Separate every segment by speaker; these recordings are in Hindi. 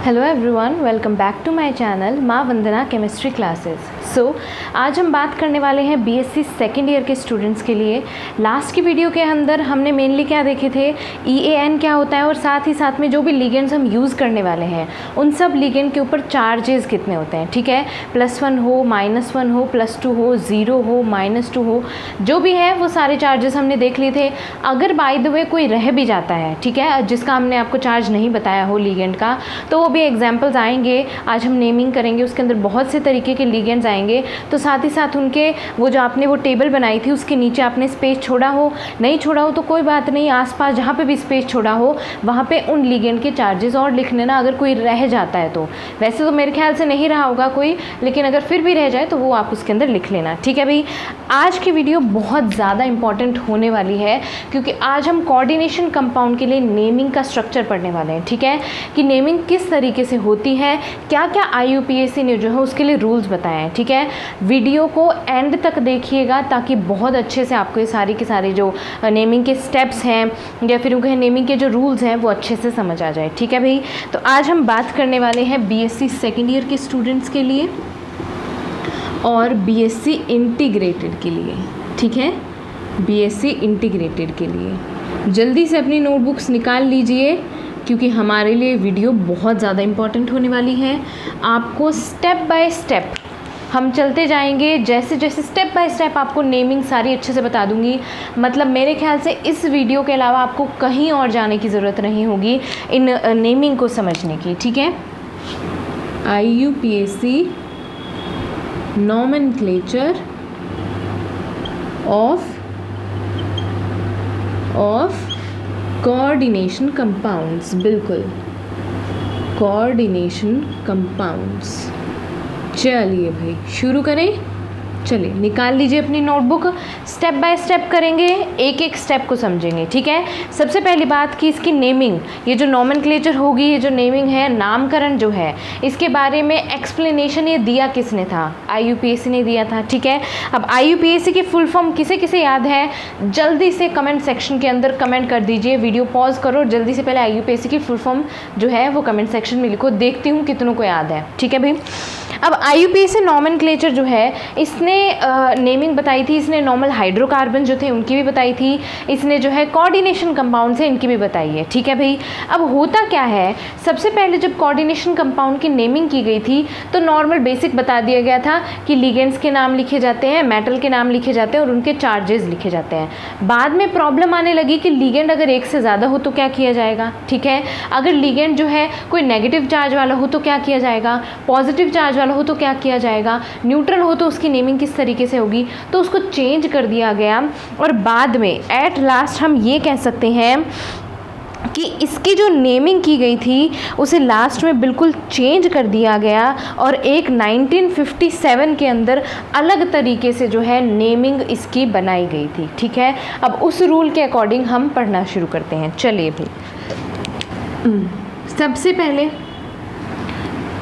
Speaker 1: Hello everyone, welcome back to my channel Maa Vandana chemistry classes. आज हम बात करने वाले हैं बीएससी सेकेंड ईयर के स्टूडेंट्स के लिए। लास्ट की वीडियो के अंदर हमने मेनली क्या देखे थे, EAN क्या होता है और साथ ही साथ में जो भी लिगेंड्स हम यूज़ करने वाले हैं उन सब लिगेंड के ऊपर चार्जेस कितने होते हैं। ठीक है, +1 हो, -1 हो, +2 हो, 0 हो, -2 हो, जो भी है वो सारे चार्जेस हमने देख लिए थे। अगर बाय द वे कोई रह भी जाता है, ठीक है, जिसका हमने आपको चार्ज नहीं बताया हो लिगेंड का, तो वो भी एग्जाम्पल्स आएंगे। आज हम नेमिंग करेंगे, उसके अंदर बहुत से तरीके के लिगेंड्स आएंगे। तो साथ ही साथ उनके वो जो आपने वो टेबल बनाई थी उसके नीचे आपने स्पेस छोड़ा हो, नहीं छोड़ा हो तो कोई बात नहीं, आसपास जहाँ पे भी स्पेस छोड़ा हो वहाँ पे उन लिगेंड के चार्जेस और लिख लेना। अगर कोई रह जाता है तो, वैसे तो मेरे ख्याल से नहीं रहा होगा कोई, लेकिन अगर फिर भी रह जाए तो वो आप उसके अंदर लिख लेना। ठीक है भाई, आज की वीडियो बहुत ज़्यादा इंपॉर्टेंट होने वाली है क्योंकि आज हम कोऑर्डिनेशन कंपाउंड के लिए नेमिंग का स्ट्रक्चर पढ़ने वाले हैं। ठीक है, कि नेमिंग किस तरीके से होती है, क्या क्या IUPAC ने जो है उसके लिए रूल्स बताए हैं। ठीक है, वीडियो को एंड तक देखिएगा ताकि बहुत अच्छे से आपको ये सारी के सारे जो नेमिंग के स्टेप्स हैं या फिर उनके नेमिंग के जो रूल्स हैं वो अच्छे से समझ आ जाए। ठीक है भाई, तो आज हम बात करने वाले हैं BSc सेकेंड ईयर के स्टूडेंट्स के लिए और BSc इंटीग्रेटेड के लिए। ठीक है, BSc इंटीग्रेटेड के लिए जल्दी से अपनी नोटबुक्स निकाल लीजिए क्योंकि हमारे लिए वीडियो बहुत ज़्यादा इम्पॉर्टेंट होने वाली है। आपको स्टेप बाय स्टेप हम चलते जाएंगे, जैसे जैसे स्टेप बाय स्टेप आपको नेमिंग सारी अच्छे से बता दूंगी। मतलब मेरे ख्याल से इस वीडियो के अलावा आपको कहीं और जाने की ज़रूरत नहीं होगी इन नेमिंग को समझने की। ठीक है, IUPAC nomenclature of coordination compounds, बिल्कुल कोऑर्डिनेशन कंपाउंड्स। चलिए भाई शुरू करें। चलिए निकाल लीजिए अपनी नोटबुक, स्टेप बाय स्टेप करेंगे, एक एक स्टेप को समझेंगे। ठीक है, सबसे पहली बात कि इसकी नेमिंग, ये जो नॉमेनक्लेचर होगी, ये जो नेमिंग है, नामकरण जो है, इसके बारे में एक्सप्लेनेशन ये दिया किसने था, IUPAC ने दिया था। ठीक है, अब IUPAC की फुल फॉर्म किसे किसे याद है, जल्दी से कमेंट सेक्शन के अंदर कमेंट कर दीजिए। वीडियो पॉज करो, जल्दी से पहले IUPAC की फुल फॉर्म जो है वो कमेंट सेक्शन में लिखो, देखती हूँ कितनों को याद है। ठीक है भाई, अब IUPAC नॉमेनक्लेचर जो है इसने नेमिंग बताई थी, इसने नॉर्मल हाइड्रोकार्बन जो थे उनकी भी बताई थी, इसने जो है कोऑर्डिनेशन कंपाउंड है इनकी भी बताई है। ठीक है भाई, अब होता क्या है, सबसे पहले जब कोऑर्डिनेशन कंपाउंड की नेमिंग की गई थी तो नॉर्मल बेसिक बता दिया गया था कि लिगेंड्स के नाम लिखे जाते हैं, मेटल के नाम लिखे जाते हैं और उनके चार्जेस लिखे जाते हैं। बाद में प्रॉब्लम आने लगी कि लिगेंड अगर एक से ज़्यादा हो तो क्या किया जाएगा। ठीक है, अगर लिगेंड जो है कोई नेगेटिव चार्ज वाला हो तो क्या किया जाएगा, पॉजिटिव चार्ज वाला हो तो क्या किया जाएगा, न्यूट्रल हो तो उसकी नेमिंग किस तरीके से होगी, तो उसको चेंज कर दिया गया। और बाद में एट लास्ट हम ये कह सकते हैं कि इसकी जो नेमिंग की गई थी उसे लास्ट में बिल्कुल चेंज कर दिया गया और एक 1957 के अंदर अलग तरीके से जो है नेमिंग इसकी बनाई गई थी। ठीक है, अब उस रूल के अकॉर्डिंग हम पढ़ना शुरू करते हैं। चलिए भाई,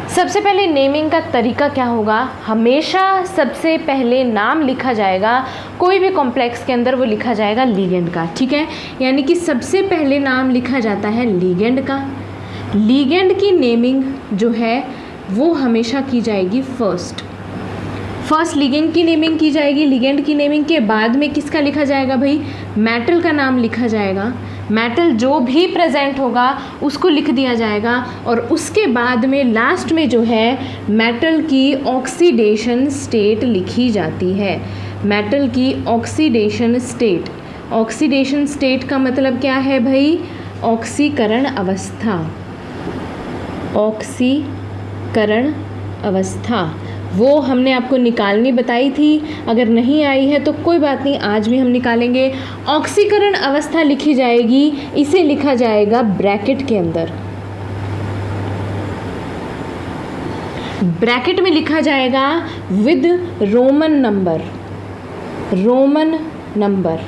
Speaker 1: सबसे पहले नेमिंग का तरीका क्या होगा, हमेशा सबसे पहले नाम लिखा जाएगा कोई भी कॉम्प्लेक्स के अंदर, वो लिखा जाएगा लिगेंड का। ठीक है, यानी कि सबसे पहले नाम लिखा जाता है लिगेंड का। लिगेंड की नेमिंग जो है वो हमेशा की जाएगी फर्स्ट लिगेंड की नेमिंग की जाएगी। लिगेंड की नेमिंग के बाद में किसका लिखा जाएगा भाई, मेटल का नाम लिखा जाएगा। मेटल जो भी प्रेजेंट होगा उसको लिख दिया जाएगा और उसके बाद में लास्ट में जो है मेटल की ऑक्सीडेशन स्टेट लिखी जाती है। मेटल की ऑक्सीडेशन स्टेट का मतलब क्या है भाई, ऑक्सीकरण अवस्था, वो हमने आपको निकालनी बताई थी। अगर नहीं आई है तो कोई बात नहीं, आज भी हम निकालेंगे। ऑक्सीकरण अवस्था लिखी जाएगी, इसे लिखा जाएगा ब्रैकेट के अंदर, ब्रैकेट में लिखा जाएगा with Roman number.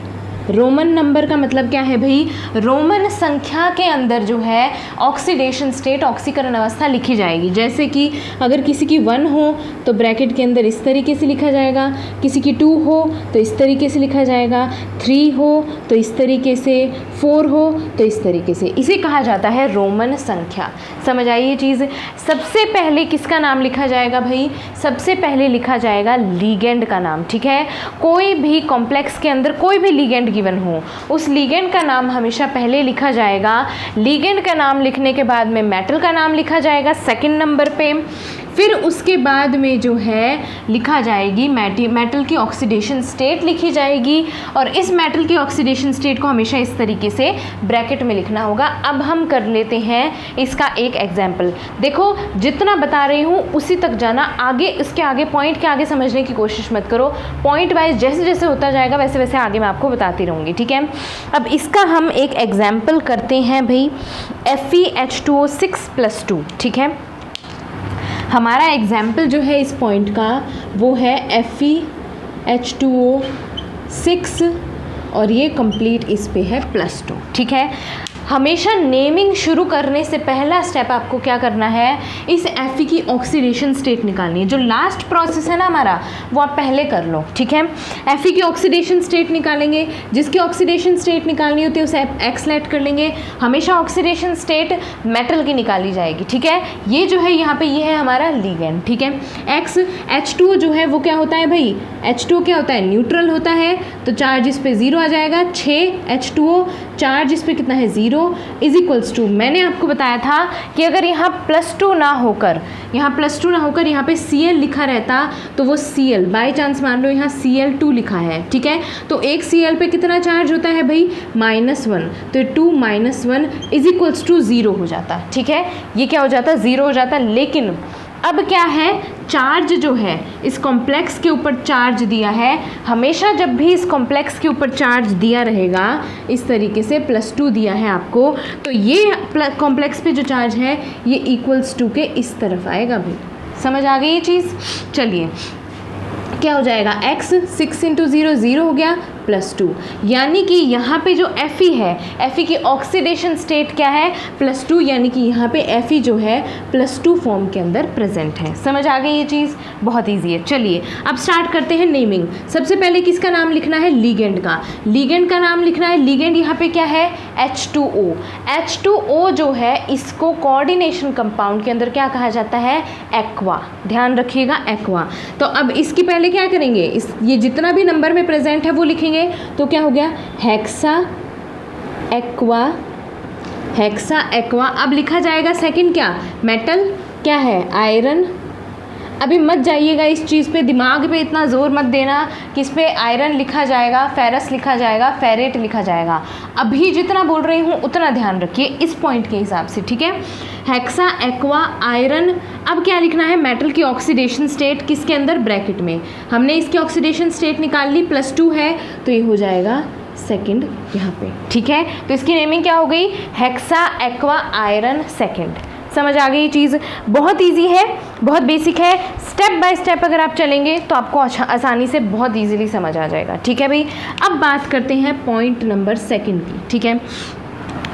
Speaker 1: Roman number का मतलब क्या है भाई, रोमन संख्या के अंदर जो है ऑक्सीडेशन स्टेट, ऑक्सीकरण अवस्था लिखी जाएगी। जैसे कि अगर किसी की 1 हो तो ब्रैकेट के अंदर इस तरीके से लिखा जाएगा, किसी की 2 हो तो इस तरीके से लिखा जाएगा, 3 हो तो इस तरीके से, 4 हो तो इस तरीके से। इसे कहा जाता है रोमन संख्या। समझ आई ये चीज़। सबसे पहले किसका नाम लिखा जाएगा भाई, सबसे पहले लिखा जाएगा लीगेंड का नाम। ठीक है, कोई भी कॉम्प्लेक्स के अंदर कोई भी लीगेंड गिवन हो, उस लीगेंड का नाम हमेशा पहले लिखा जाएगा। लीगेंड का नाम लिखने के बाद में मेटल का नाम लिखा जाएगा सेकंड नंबर पे। फिर उसके बाद में जो है लिखा जाएगी मेटल की ऑक्सीडेशन स्टेट लिखी जाएगी, और इस मेटल की ऑक्सीडेशन स्टेट को हमेशा इस तरीके से ब्रैकेट में लिखना होगा। अब हम कर लेते हैं इसका एक एग्जाम्पल। देखो जितना बता रही हूँ उसी तक जाना, आगे इसके आगे पॉइंट के आगे समझने की कोशिश मत करो। पॉइंट वाइज जैसे जैसे होता जाएगा वैसे वैसे आगे मैं आपको बताती रहूँगी। ठीक है, अब इसका हम एक एग्जाम्पल करते हैं भाई, FeH2O6+2। ठीक है, हमारा एग्जाम्पल जो है इस पॉइंट का वो है FeH2O6 और ये कंप्लीट इस पे है +2। ठीक है, हमेशा नेमिंग शुरू करने से पहला स्टेप आपको क्या करना है, इस Fe की ऑक्सीडेशन स्टेट निकालनी है। जो लास्ट प्रोसेस है ना हमारा, वो आप पहले कर लो। ठीक है, Fe की ऑक्सीडेशन स्टेट निकालेंगे, जिसकी ऑक्सीडेशन स्टेट निकालनी होती है उसे X लेट कर लेंगे। हमेशा ऑक्सीडेशन स्टेट मेटल की निकाली जाएगी। ठीक है, ये जो है यहाँ पे ये है हमारा लीगेंड। ठीक है, X H2O जो है वो क्या होता है भाई, H2O क्या होता है, न्यूट्रल होता है, तो चार्ज इस पे 0 आ जाएगा। 6 H2O, चार्ज इस पे कितना है 0 इज इक्वल्स टू, मैंने आपको बताया था कि अगर यहाँ +2 ना होकर यहाँ पे Cl लिखा रहता तो वो Cl बाय चांस मान लो यहाँ Cl2 लिखा है। ठीक है, तो एक Cl पे कितना चार्ज होता है भाई, -1, तो 2 - 1 इज इक्वल्स टू 0 हो जाता। ठीक है, ये क्या हो जाता, 0 हो जाता। लेकिन अब क्या है, चार्ज जो है इस कॉम्प्लेक्स के ऊपर चार्ज दिया है, हमेशा जब भी इस कॉम्प्लेक्स के ऊपर चार्ज दिया रहेगा इस तरीके से +2 दिया है आपको, तो ये कॉम्प्लेक्स पे जो चार्ज है ये =2 के इस तरफ आएगा भाई। समझ आ गई ये चीज़। चलिए क्या हो जाएगा, x 6 × 0 0 हो गया +2, यानी कि यहाँ पे जो Fe है, Fe की ऑक्सीडेशन स्टेट क्या है, +2, यानी कि यहाँ पे Fe जो है +2 फॉर्म के अंदर प्रेजेंट है। समझ आ गई ये चीज़, बहुत ईजी है। चलिए अब स्टार्ट करते हैं नेमिंग। सबसे पहले किसका नाम लिखना है, लीगेंड का। लीगेंड का नाम लिखना है। लीगेंड यहाँ पे क्या है, H2O। H2O जो है इसको कोऑर्डिनेशन कंपाउंड के अंदर क्या कहा जाता है, एक्वा। ध्यान रखिएगा, एक्वा। तो अब इसकी पहले क्या करेंगे, ये जितना भी नंबर में प्रेजेंट है वो लिखेंगे। तो क्या हो गया, हेक्सा एक्वा। अब लिखा जाएगा सेकंड क्या, मेटल क्या है, आयरन। अभी मत जाइएगा इस चीज़ पे, दिमाग पे इतना ज़ोर मत देना कि इस पे आयरन लिखा जाएगा, फेरस लिखा जाएगा, फेरेट लिखा जाएगा। अभी जितना बोल रही हूँ उतना ध्यान रखिए इस पॉइंट के हिसाब से। ठीक है, हेक्सा एक्वा आयरन। अब क्या लिखना है, मेटल की ऑक्सीडेशन स्टेट किसके अंदर, ब्रैकेट में। हमने इसकी ऑक्सीडेशन स्टेट निकाल ली, +2 है तो ये हो जाएगा सेकंड यहाँ पे। ठीक है, तो इसकी नेमिंग क्या हो गई, हेक्सा एक्वा आयरन सेकंड। समझ आ गई ये चीज़, बहुत इजी है, बहुत बेसिक है। स्टेप बाय स्टेप अगर आप चलेंगे तो आपको आसानी से बहुत इजीली समझ आ जाएगा। ठीक है भाई, अब बात करते हैं पॉइंट नंबर 2 की। ठीक है,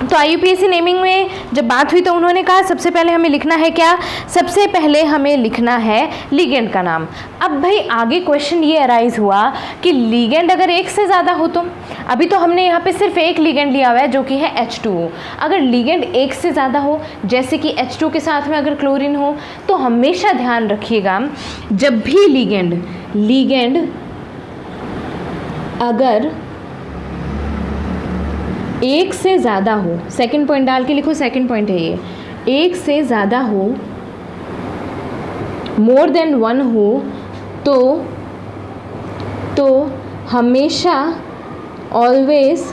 Speaker 1: तो IUPAC नेमिंग में जब बात हुई तो उन्होंने कहा सबसे पहले हमें लिखना है क्या, सबसे पहले हमें लिखना है लीगेंड का नाम। अब भाई आगे क्वेश्चन ये अराइज हुआ कि लीगेंड अगर एक से ज़्यादा हो तो, अभी तो हमने यहाँ पे सिर्फ एक लीगेंड लिया हुआ है जो कि है H2O। अगर लीगेंड एक से ज़्यादा हो, जैसे कि H2 के साथ में अगर क्लोरीन हो, तो हमेशा ध्यान रखिएगा जब भी लीगेंड अगर एक से ज़्यादा हो, सेकंड पॉइंट डाल के लिखो, सेकंड पॉइंट है ये, एक से ज़्यादा हो, मोर देन 1 हो, तो हमेशा always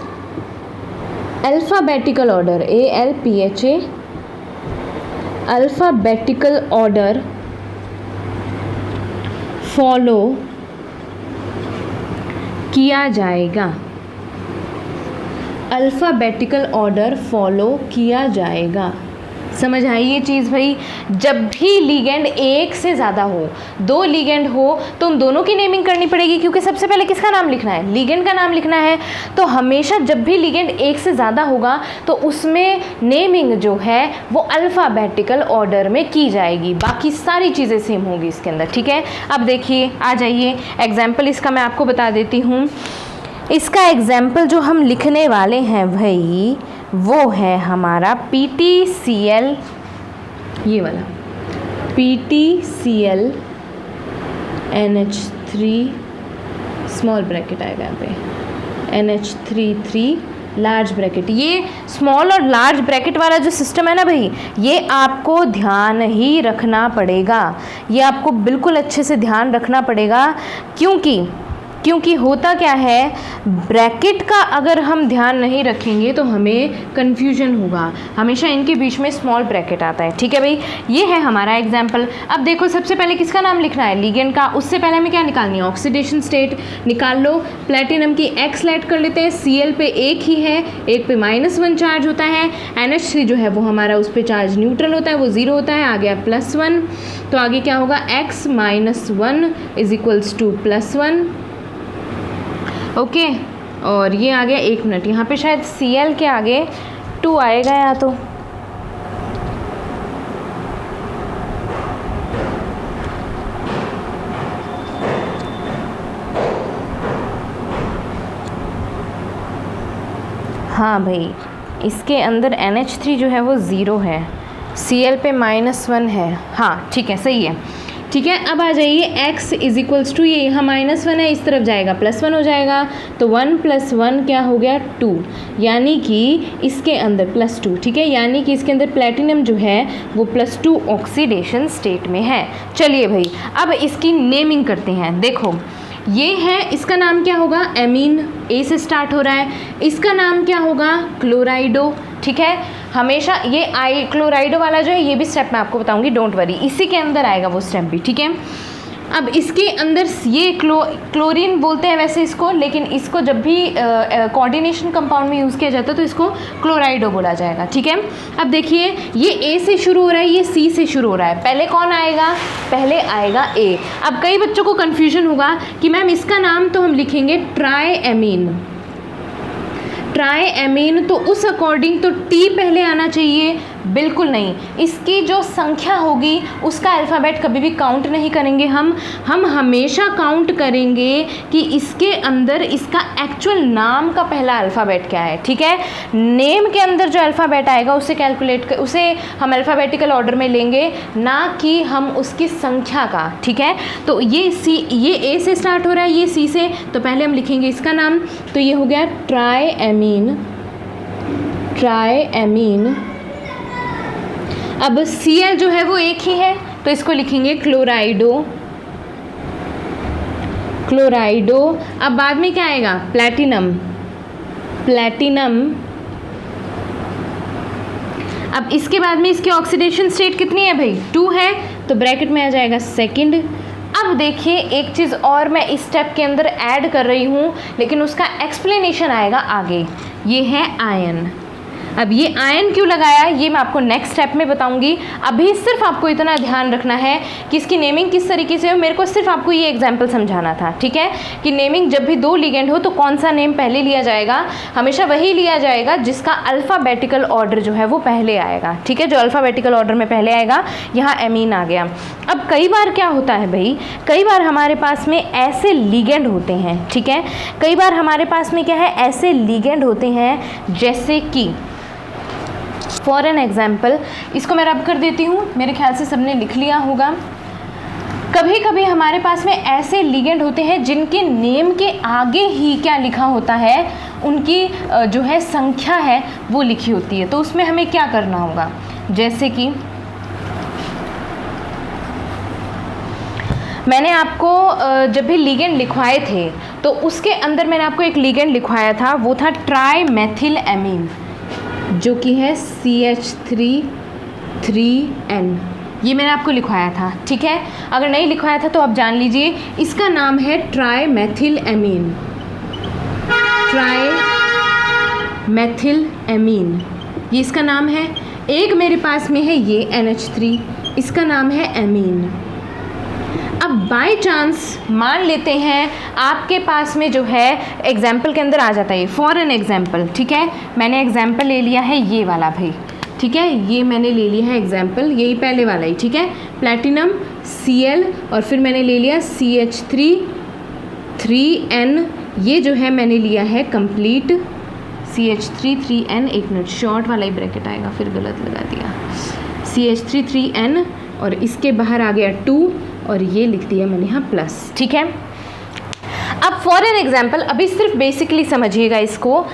Speaker 1: alphabetical order, ALPHA alphabetical order follow किया जाएगा। अल्फ़ाबेटिकल ऑर्डर फॉलो किया जाएगा। समझ आई ये चीज़ भाई? जब भी लिगेंड एक से ज़्यादा हो, दो लिगेंड हो, तो उन दोनों की नेमिंग करनी पड़ेगी, क्योंकि सबसे पहले किसका नाम लिखना है? लिगेंड का नाम लिखना है। तो हमेशा जब भी लिगेंड एक से ज़्यादा होगा तो उसमें नेमिंग जो है वो अल्फ़ाबेटिकल ऑर्डर में की जाएगी, बाकी सारी चीज़ें सेम होगी इसके अंदर, ठीक है। अब देखिए, आ जाइए, एग्जाम्पल इसका मैं आपको बता देती हूँ। इसका एग्जाम्पल जो हम लिखने वाले हैं भाई वो है हमारा PTCL, ये वाला PTCL NH3 स्मॉल ब्रैकेट आएगा यहाँ पे, NH3 लार्ज ब्रैकेट। ये स्मॉल और लार्ज ब्रैकेट वाला जो सिस्टम है ना भाई, ये आपको ध्यान ही रखना पड़ेगा, ये आपको बिल्कुल अच्छे से ध्यान रखना पड़ेगा। क्योंकि होता क्या है, ब्रैकेट का अगर हम ध्यान नहीं रखेंगे तो हमें कन्फ्यूजन होगा, हमेशा इनके बीच में स्मॉल ब्रैकेट आता है, ठीक है भाई। ये है हमारा एग्जाम्पल। अब देखो, सबसे पहले किसका नाम लिखना है? लिगेंड का। उससे पहले हमें क्या निकालनी है? ऑक्सीडेशन स्टेट निकाल लो। प्लेटिनम की X लेट कर लेते हैं, Cl पे एक ही है, एक पे -1 चार्ज होता है। NH3 जो है वो हमारा उस पर चार्ज न्यूट्रल होता है, वो 0 होता है। आ गया +1, तो आगे क्या होगा? X - 1 = +1, okay. और ये आ गया, 1 मिनट, यहाँ पे शायद Cl के आगे 2 आएगा या तो, हाँ भाई, इसके अंदर NH3 जो है वो 0 है, Cl पे -1 है, हाँ ठीक है, सही है, ठीक है। अब आ जाइए, x = ये यहाँ -1 है, इस तरफ जाएगा +1 हो जाएगा, तो 1 + 1 क्या हो गया? 2, यानी कि इसके अंदर +2, ठीक है, यानी कि इसके अंदर प्लेटिनम जो है वो +2 ऑक्सीडेशन स्टेट में है। चलिए भाई, अब इसकी नेमिंग करते हैं। देखो, ये है, इसका नाम क्या होगा? एमीन, ए से स्टार्ट हो रहा है। इसका नाम क्या होगा? क्लोराइडो, ठीक है। हमेशा ये क्लोराइडो वाला जो है, ये भी स्टेप मैं आपको बताऊंगी, डोंट वरी, इसी के अंदर आएगा वो स्टेप भी, ठीक है। अब इसके अंदर ये क्लोरीन बोलते हैं वैसे इसको, लेकिन इसको जब भी कोऑर्डिनेशन कंपाउंड में यूज़ किया जाता है तो इसको क्लोराइडो बोला जाएगा, ठीक है। अब देखिए, ये ए से शुरू हो रहा है, ये सी से शुरू हो रहा है, पहले कौन आएगा? पहले आएगा ए। अब कई बच्चों को कन्फ्यूजन होगा कि मैम इसका नाम तो हम लिखेंगे ट्राइएमीन, तो उस अकॉर्डिंग तो टी पहले आना चाहिए? बिल्कुल नहीं, इसकी जो संख्या होगी उसका अल्फ़ाबेट कभी भी काउंट नहीं करेंगे हम हमेशा काउंट करेंगे कि इसके अंदर इसका एक्चुअल नाम का पहला अल्फ़ाबेट क्या है, ठीक है। नेम के अंदर जो अल्फ़ाबेट आएगा उसे हम अल्फ़ाबेटिकल ऑर्डर में लेंगे, ना कि हम उसकी संख्या का, ठीक है। तो ये ए से स्टार्ट हो रहा है, ये सी से, तो पहले हम लिखेंगे इसका नाम, तो ये हो गया ट्राइएमीन। अब Cl जो है वो एक ही है, तो इसको लिखेंगे क्लोराइडो। अब बाद में क्या आएगा? प्लैटिनम। अब इसके बाद में इसकी ऑक्सीडेशन स्टेट कितनी है भाई? 2 है, तो ब्रैकेट में आ जाएगा सेकंड। अब देखिए, एक चीज़ और मैं इस स्टेप के अंदर ऐड कर रही हूँ, लेकिन उसका एक्सप्लेनेशन आएगा आगे। ये है आयन। अब ये आयन क्यों लगाया, ये मैं आपको नेक्स्ट स्टेप में बताऊंगी। अभी सिर्फ आपको इतना ध्यान रखना है कि इसकी नेमिंग किस तरीके से हो। मेरे को सिर्फ आपको ये एग्जांपल समझाना था, ठीक है, कि नेमिंग जब भी 2 लिगेंड हो तो कौन सा नेम पहले लिया जाएगा? हमेशा वही लिया जाएगा जिसका अल्फ़ाबेटिकल ऑर्डर जो है वो पहले आएगा, ठीक है, जो अल्फ़ाबेटिकल ऑर्डर में पहले आएगा। यहाँ एमीन आ गया। अब कई बार क्या होता है भाई, कई बार हमारे पास में ऐसे लिगेंड होते हैं, ठीक है, कई बार हमारे पास में क्या है, ऐसे लिगेंड होते हैं जैसे कि फॉर एन एग्जाम्पल, इसको मैं रब कर देती हूँ, मेरे ख्याल से सबने लिख लिया होगा। कभी कभी हमारे पास में ऐसे लिगेंड होते हैं जिनके नेम के आगे ही क्या लिखा होता है, उनकी जो है संख्या है वो लिखी होती है। तो उसमें हमें क्या करना होगा, जैसे कि मैंने आपको जब भी लिगेंड लिखवाए थे तो उसके अंदर मैंने आपको एक लिगेंड लिखवाया था, वो था ट्राइमेथिलएमीन, जो कि है CH3,3N। ये मैंने आपको लिखवाया था, ठीक है। अगर नहीं लिखवाया था तो आप जान लीजिए, इसका नाम है ट्राइमेथिलएमीन। ये इसका नाम है। एक मेरे पास में है ये NH3, इसका नाम है एमीन। अब बाय चांस मान लेते हैं आपके पास में जो है एग्जाम्पल के अंदर आ जाता है, फॉर एन एग्जाम्पल, ठीक है, मैंने एग्जाम्पल ले लिया है ये वाला भाई, ठीक है, ये मैंने ले लिया है एग्जाम्पल, यही पहले वाला ही, ठीक है, प्लैटिनम Cl और फिर मैंने ले लिया CH3 3N, ये जो है मैंने लिया है कंप्लीट CH3 3N, एक मिनट शॉर्ट वाला ही ब्रैकेट आएगा, फिर गलत लगा दिया, CH3 3N और इसके बाहर आ गया 2 और ये लिख दिया मैंने यहाँ प्लस, ठीक है। अब फॉर एन एग्जाम्पल अभी सिर्फ बेसिकली समझिएगा इसको,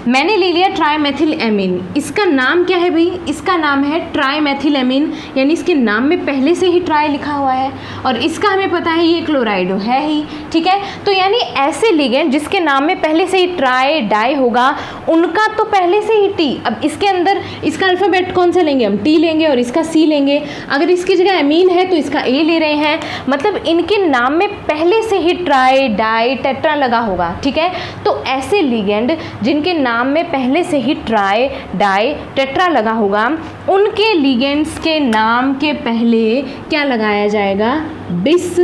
Speaker 1: मैंने ले लिया ट्राईमेथिल एमीन, इसका नाम क्या है भाई, इसका नाम है ट्राईमेथिल एमीन, यानी इसके नाम में पहले से ही ट्राई लिखा हुआ है और इसका हमें पता है ये क्लोराइडो है ही, ठीक है। तो यानी ऐसे लिगेंड जिसके नाम में पहले से ही ट्राई डाई होगा उनका तो पहले से ही टी, अब इसके अंदर इसका अल्फ़ाबेट कौन सा लेंगे हम, टी लेंगे और इसका सी लेंगे, अगर इसकी जगह एमीन है तो इसका ए ले रहे हैं, मतलब इनके नाम में पहले से ही ट्राई डाई टेट्रा लगा होगा, ठीक है। तो ऐसे लिगेंड जिनके नाम में पहले से ही ट्राई डाई टेट्रा लगा होगा उनके लिगेंड्स के नाम के पहले क्या लगाया जाएगा, बिस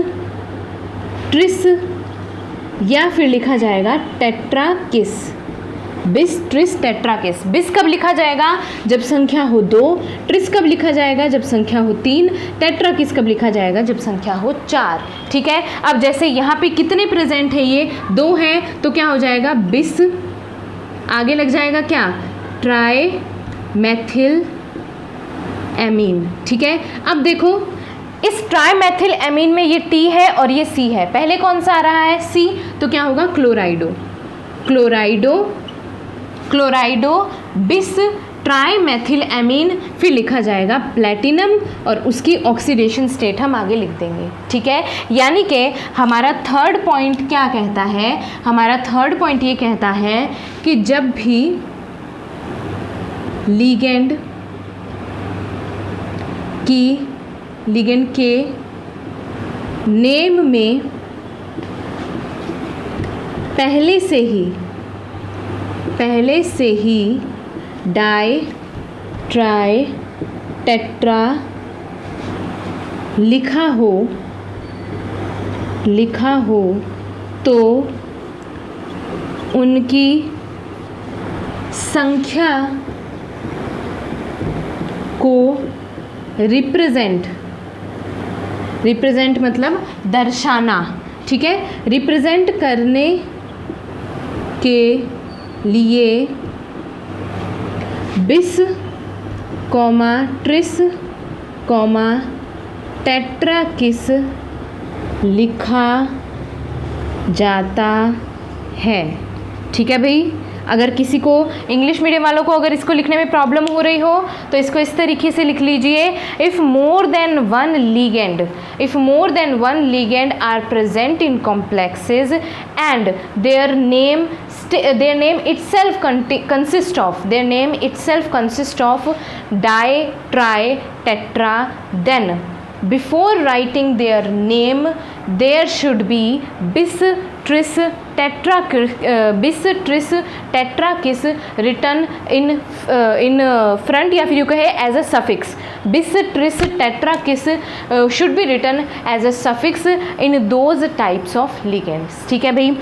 Speaker 1: ट्रिस या फिर लिखा जाएगा टेट्रा किस, बिस ट्रिस टेट्रा किस। बिस कब लिखा जाएगा, जब संख्या हो 2, ट्रिस कब लिखा जाएगा, जब संख्या हो 3, टेट्रा किस कब लिखा जाएगा, जब संख्या हो 4, ठीक है। अब जैसे यहाँ पे कितने प्रेजेंट है, ये 2 हैं तो क्या हो जाएगा, बिस आगे लग जाएगा क्या, ट्राई मैथिल एमीन, ठीक है। अब देखो इस ट्राईमेथिल एमीन में ये टी है और ये सी है, पहले कौन सा आ रहा है, सी, तो क्या होगा क्लोराइडो, क्लोराइडो क्लोराइडो बिस ट्राईमेथिल एमीन, फिर लिखा जाएगा प्लैटिनम और उसकी ऑक्सीडेशन स्टेट हम आगे लिख देंगे, ठीक है। यानी कि हमारा थर्ड पॉइंट क्या कहता है, हमारा थर्ड पॉइंट ये कहता है कि जब भी लिगेंड के नेम में पहले से ही डाई ट्राई टेट्रा लिखा हो तो उनकी संख्या को रिप्रेजेंट मतलब दर्शाना, ठीक है, रिप्रेजेंट करने के लिए बिस कॉमा ट्रिस कॉमा टेट्रा किस लिखा जाता है, ठीक है भाई। अगर किसी को इंग्लिश मीडियम वालों को अगर इसको लिखने में प्रॉब्लम हो रही हो तो इसको इस तरीके से लिख लीजिए, if more than one ligand are present in complexes and their name itself consists of di tri tetra, then before writing their name there should be bis tris tetra किस written in front, या फिर यू कहे as a suffix, bis tris tetra किस should be written as a suffix in those types of ligands, ठीक है भाई।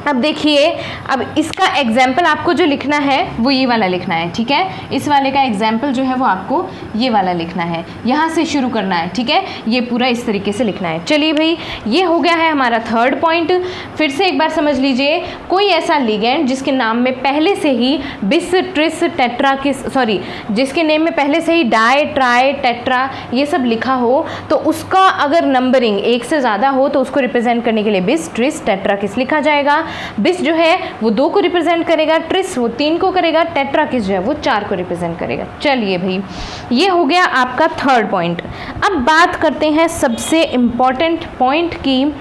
Speaker 1: अब देखिए, अब इसका एग्जाम्पल आपको जो लिखना है वो ये वाला लिखना है, ठीक है। इस वाले का एग्जाम्पल जो है वो आपको ये वाला लिखना है, यहाँ से शुरू करना है, ठीक है, ये पूरा इस तरीके से लिखना है। चलिए भाई, ये हो गया है हमारा थर्ड पॉइंट। फिर से एक बार समझ लीजिए, कोई ऐसा लिगेंड जिसके नाम में पहले से ही बिस ट्रिस टेट्रा किस जिसके नेम में पहले से ही डाई ट्राई टेट्रा ये सब लिखा हो, तो उसका अगर नंबरिंग 1 से ज़्यादा हो तो उसको रिप्रेजेंट करने के लिए बिस ट्रिस टेट्रा किस लिखा जाएगा। बिस जो है वो 2 को रिप्रेजेंट करेगा, ट्रिस वो 3 को करेगा, टेट्रा किस जो है वो 4 को रिप्रेजेंट करेगा। चलिए भाई, ये हो गया आपका थर्ड पॉइंट। अब बात करते हैं सबसे इम्पॉर्टेंट पॉइंट की,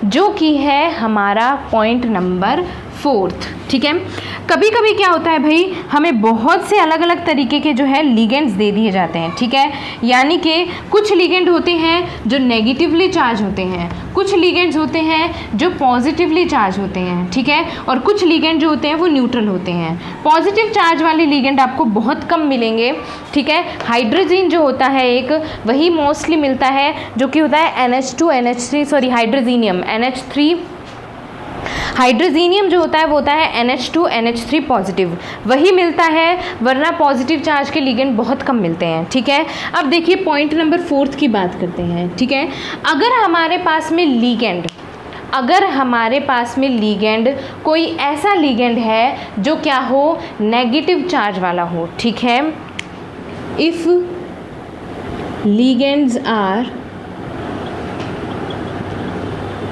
Speaker 1: जो कि है हमारा पॉइंट नंबर 4th, ठीक है। कभी कभी क्या होता है भाई, हमें बहुत से अलग अलग तरीके के जो है लिगेंड्स दे दिए जाते हैं, ठीक है। यानी कि कुछ लिगेंड होते हैं जो नेगेटिवली चार्ज होते हैं, कुछ लिगेंड्स होते हैं जो पॉजिटिवली चार्ज होते हैं, ठीक है, और कुछ लिगेंड जो होते हैं वो न्यूट्रल होते हैं। पॉजिटिव चार्ज वाले लिगेंड आपको बहुत कम मिलेंगे, ठीक है। हाइड्रोजन जो होता है एक, वही मोस्टली मिलता है, जो कि होता है हाइड्रोजीनियम NH3, हाइड्रोजीनियम जो होता है वो होता है NH2NH3 पॉजिटिव, वही मिलता है, वरना पॉजिटिव चार्ज के लिगेंड बहुत कम मिलते हैं, ठीक है। अब देखिए पॉइंट नंबर 4 की बात करते हैं, ठीक है। अगर हमारे पास में लिगेंड कोई ऐसा लिगेंड है जो क्या हो, नेगेटिव चार्ज वाला हो, ठीक है। If ligands are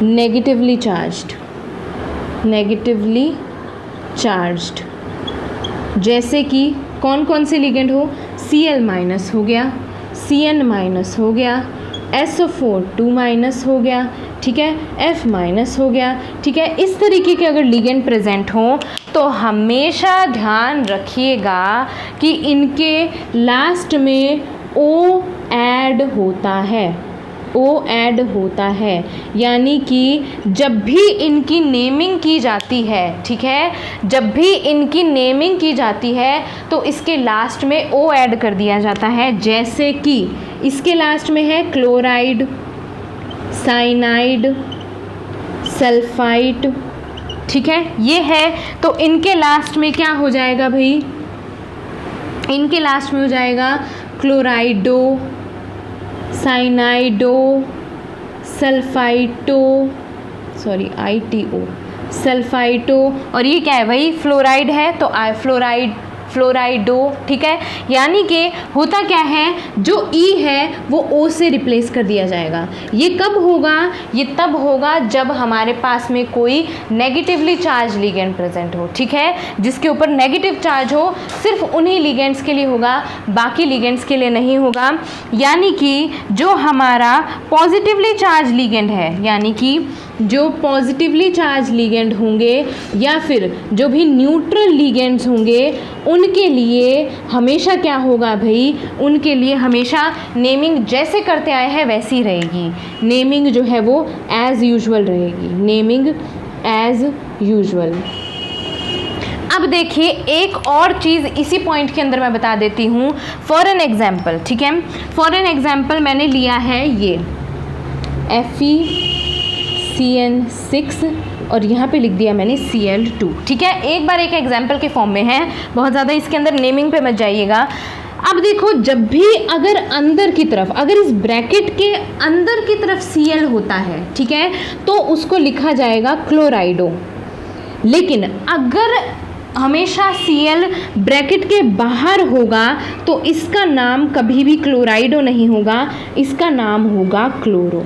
Speaker 1: negatively charged, जैसे कि कौन कौन से लिगेंड हो, Cl- हो गया, Cn- हो गया, SO4 हो गया, ठीक है, F- हो गया, ठीक है। इस तरीके के अगर लिगेंड प्रेजेंट हो तो हमेशा ध्यान रखिएगा कि इनके लास्ट में O ऐड होता है, यानी कि जब भी इनकी नेमिंग की जाती है, ठीक है, जब भी इनकी नेमिंग की जाती है तो इसके लास्ट में O ऐड कर दिया जाता है। जैसे कि इसके लास्ट में है क्लोराइड, साइनाइड, सल्फाइड, ठीक है, ये है। तो इनके लास्ट में क्या हो जाएगा भाई, इनके लास्ट में हो जाएगा क्लोराइडो, साइनाइडो, ITO, सल्फाइटो, और ये क्या है भाई, फ्लोराइड है तो फ्लोराइडो, ठीक है। यानी कि होता क्या है, जो E है वो O से रिप्लेस कर दिया जाएगा। ये कब होगा, ये तब होगा जब हमारे पास में कोई नेगेटिवली चार्ज लिगेंड प्रेजेंट हो, ठीक है, जिसके ऊपर नेगेटिव चार्ज हो, सिर्फ उन्हीं लिगेंड्स के लिए होगा, बाकी लिगेंड्स के लिए नहीं होगा। यानी कि जो हमारा पॉजिटिवली चार्ज लिगेंड है, यानी कि जो पॉजिटिवली चार्ज लिगेंड होंगे या फिर जो भी न्यूट्रल लिगेंड्स होंगे, उनके लिए हमेशा क्या होगा भाई, उनके लिए हमेशा नेमिंग जैसे करते आए हैं वैसी रहेगी। नेमिंग जो है वो एज यूजुअल रहेगी, नेमिंग एज यूजुअल। अब देखिए एक और चीज़ इसी पॉइंट के अंदर मैं बता देती हूँ, फॉर एन एग्जाम्पल, ठीक है। फॉर एन एग्जाम्पल मैंने लिया है ये FeCN6 और यहाँ पे लिख दिया मैंने Cl2, ठीक है। एक बार एक एग्जाम्पल के फॉर्म में है, बहुत ज़्यादा इसके अंदर नेमिंग पे मत जाइएगा। अब देखो, जब भी अगर अंदर की तरफ, अगर इस ब्रैकेट के अंदर की तरफ Cl होता है, ठीक है, तो उसको लिखा जाएगा क्लोराइडो। लेकिन अगर हमेशा Cl ब्रैकेट के बाहर होगा तो इसका नाम कभी भी क्लोराइडो नहीं होगा, इसका नाम होगा क्लोरो।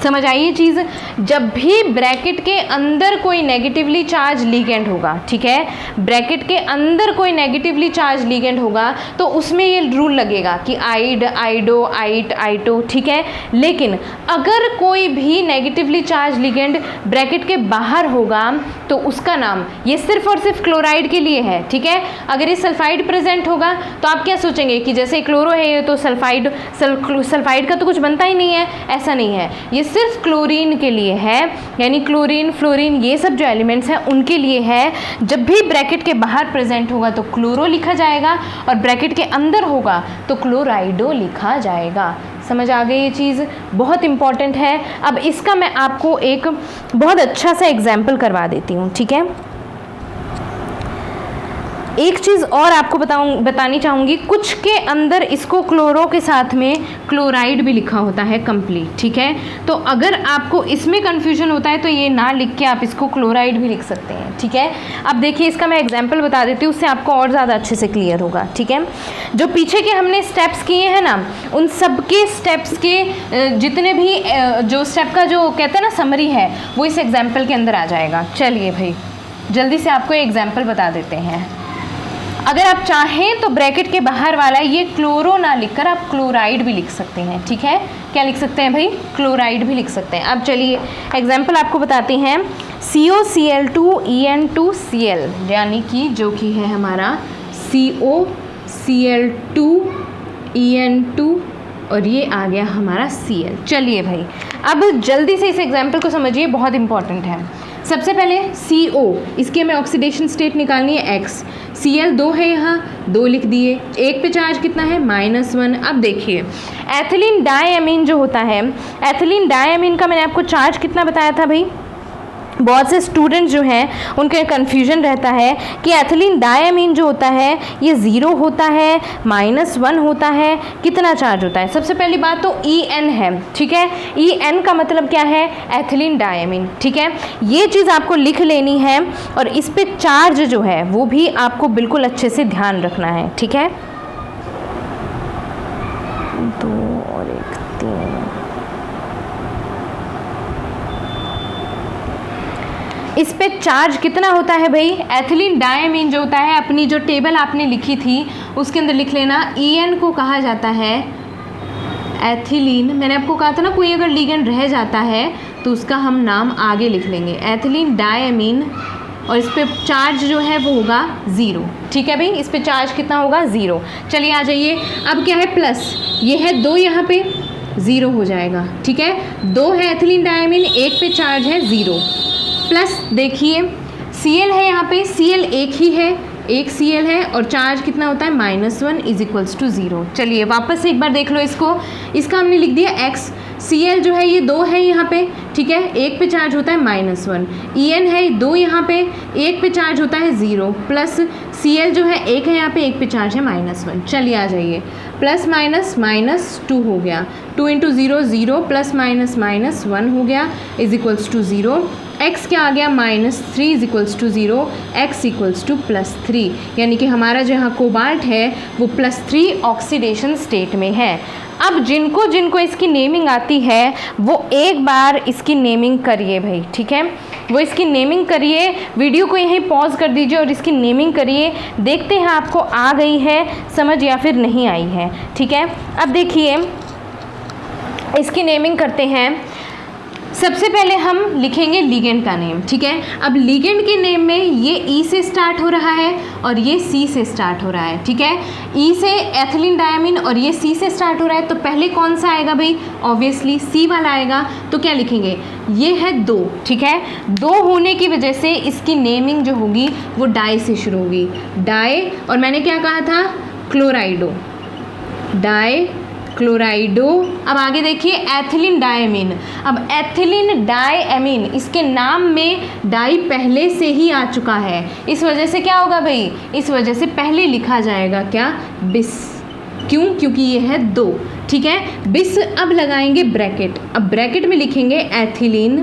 Speaker 1: समझ आई ये चीज़। जब भी ब्रैकेट के अंदर कोई नेगेटिवली चार्ज लिगेंड होगा, ठीक है, ब्रैकेट के अंदर कोई नेगेटिवली चार्ज लिगेंड होगा तो उसमें ये रूल लगेगा कि आइड, आइडो, आइट, आइटो, ठीक है। लेकिन अगर कोई भी नेगेटिवली चार्ज लिगेंड ब्रैकेट के बाहर होगा तो उसका नाम, ये सिर्फ और सिर्फ क्लोराइड के लिए है, ठीक है। अगर ये सल्फाइड प्रेजेंट होगा तो आप क्या सोचेंगे कि जैसे क्लोरो है ये तो सल्फाइड का तो कुछ बनता ही नहीं है, ऐसा नहीं है। ये सिर्फ क्लोरीन के लिए है, यानी क्लोरीन, फ्लोरीन, ये सब जो एलिमेंट्स हैं उनके लिए है। जब भी ब्रैकेट के बाहर प्रेजेंट होगा तो क्लोरो लिखा जाएगा और ब्रैकेट के अंदर होगा तो क्लोराइडो लिखा जाएगा। समझ आ गई ये चीज़, बहुत इंपॉर्टेंट है। अब इसका मैं आपको एक बहुत अच्छा सा एग्जाम्पल करवा देती हूँ, ठीक है। एक चीज़ और आपको बतानी चाहूँगी, कुछ के अंदर इसको क्लोरो के साथ में क्लोराइड भी लिखा होता है कंप्लीट, ठीक है। तो अगर आपको इसमें कन्फ्यूजन होता है तो ये ना लिख के आप इसको क्लोराइड भी लिख सकते हैं, ठीक है। अब देखिए इसका मैं एग्जांपल बता देती हूँ, उससे आपको और ज़्यादा अच्छे से क्लियर होगा, ठीक है। जो पीछे के हमने स्टेप्स किए हैं ना, उन सब के स्टेप्स के जितने भी जो स्टेप का जो कहते हैं ना समरी है, वो इस एग्जाम्पल के अंदर आ जाएगा। चलिए भाई जल्दी से आपको एग्जाम्पल बता देते हैं। अगर आप चाहें तो ब्रैकेट के बाहर वाला ये क्लोरो ना लिखकर आप क्लोराइड भी लिख सकते हैं, ठीक है। क्या लिख सकते हैं भाई, क्लोराइड भी लिख सकते हैं। अब चलिए एग्जाम्पल आपको बताते हैं। COCl2En2Cl, यानी कि जो कि है हमारा COCl2En2 और ये आ गया हमारा Cl। चलिए भाई अब जल्दी से इस एग्जाम्पल को समझिए, बहुत इंपॉर्टेंट है। सबसे पहले CO, इसकी हमें ऑक्सीडेशन स्टेट निकालनी है X। Cl 2 है, यहाँ 2 लिख दिए। एक पे चार्ज कितना है -1। अब देखिए एथिलीन डायमीन जो होता है, एथिलीन डायमीन का मैंने आपको चार्ज कितना बताया था भाई। बहुत से स्टूडेंट जो हैं उनके कन्फ्यूजन रहता है कि एथिलीन डायमीन जो होता है ये 0 होता है, -1 होता है, कितना चार्ज होता है। सबसे पहली बात तो En है, ठीक है। En का मतलब क्या है, एथिलीन डायमीन, ठीक है। ये चीज़ आपको लिख लेनी है और इस पे चार्ज जो है वो भी आपको बिल्कुल अच्छे से ध्यान रखना है, ठीक है। 2 और 1 3। इस पे चार्ज कितना होता है भाई, एथिलीन डायमीन जो होता है, अपनी जो टेबल आपने लिखी थी उसके अंदर लिख लेना। En को कहा जाता है एथिलीन, मैंने आपको कहा था ना कोई अगर लिगेंड रह जाता है तो उसका हम नाम आगे लिख लेंगे, एथिलीन डायमीन, और इस पे चार्ज जो है वो होगा 0, ठीक है भाई। इस पे चार्ज कितना होगा, 0। चलिए आ जाइए, अब क्या है प्लस, ये है 2, यहाँ पे 0 हो जाएगा, ठीक है। 2 है एथिलीन डायमीन, 1 पे चार्ज है 0, प्लस देखिए Cl है, यहाँ पे Cl एक ही है, एक Cl है और चार्ज कितना होता है -1 = 0। चलिए वापस से एक बार देख लो इसको, इसका हमने लिख दिया X। Cl जो है ये 2 है यहाँ पे, ठीक है, 1 पे चार्ज होता है -1। En है 2 यहाँ पे, 1 पे चार्ज होता है 0, प्लस Cl जो है 1 है यहाँ पे, 1 पे चार्ज है -1। चलिए आ जाइए, प्लस माइनस -2 हो गया, 2 × 0 0, प्लस -1 हो गया = 0। x क्या आ गया, -3 = 0, x = +3, यानी कि हमारा जो यहाँ कोबाल्ट है वो +3 ऑक्सीडेशन स्टेट में है। अब जिनको जिनको इसकी नेमिंग आती है वो एक बार इसकी नेमिंग करिए भाई, ठीक है, वो इसकी नेमिंग करिए। वीडियो को यहीं पॉज कर दीजिए और इसकी नेमिंग करिए, देखते हैं आपको आ गई है समझ या फिर नहीं आई है, ठीक है। अब देखिए इसकी नेमिंग करते हैं। सबसे पहले हम लिखेंगे लिगेंड का नेम, ठीक है। अब लिगेंड के नेम में ये E से स्टार्ट हो रहा है और ये C से स्टार्ट हो रहा है, ठीक है। E से एथिलीन डायमीन और ये C से स्टार्ट हो रहा है, तो पहले कौन सा आएगा भाई, ऑब्वियसली C वाला आएगा। तो क्या लिखेंगे, ये है 2, ठीक है। 2 होने की वजह से इसकी नेमिंग जो होगी वो डाई से शुरू होगी, डाई, और मैंने क्या कहा था, क्लोराइडो, डाई क्लोराइडो। अब आगे देखिए एथिलीन डायमीन। अब एथिलीन डायमीन, इसके नाम में डाई पहले से ही आ चुका है, इस वजह से क्या होगा भाई, इस वजह से पहले लिखा जाएगा क्या, बिस। क्यों, क्योंकि ये है 2, ठीक है, बिस। अब लगाएंगे ब्रैकेट, अब ब्रैकेट में लिखेंगे ethylene,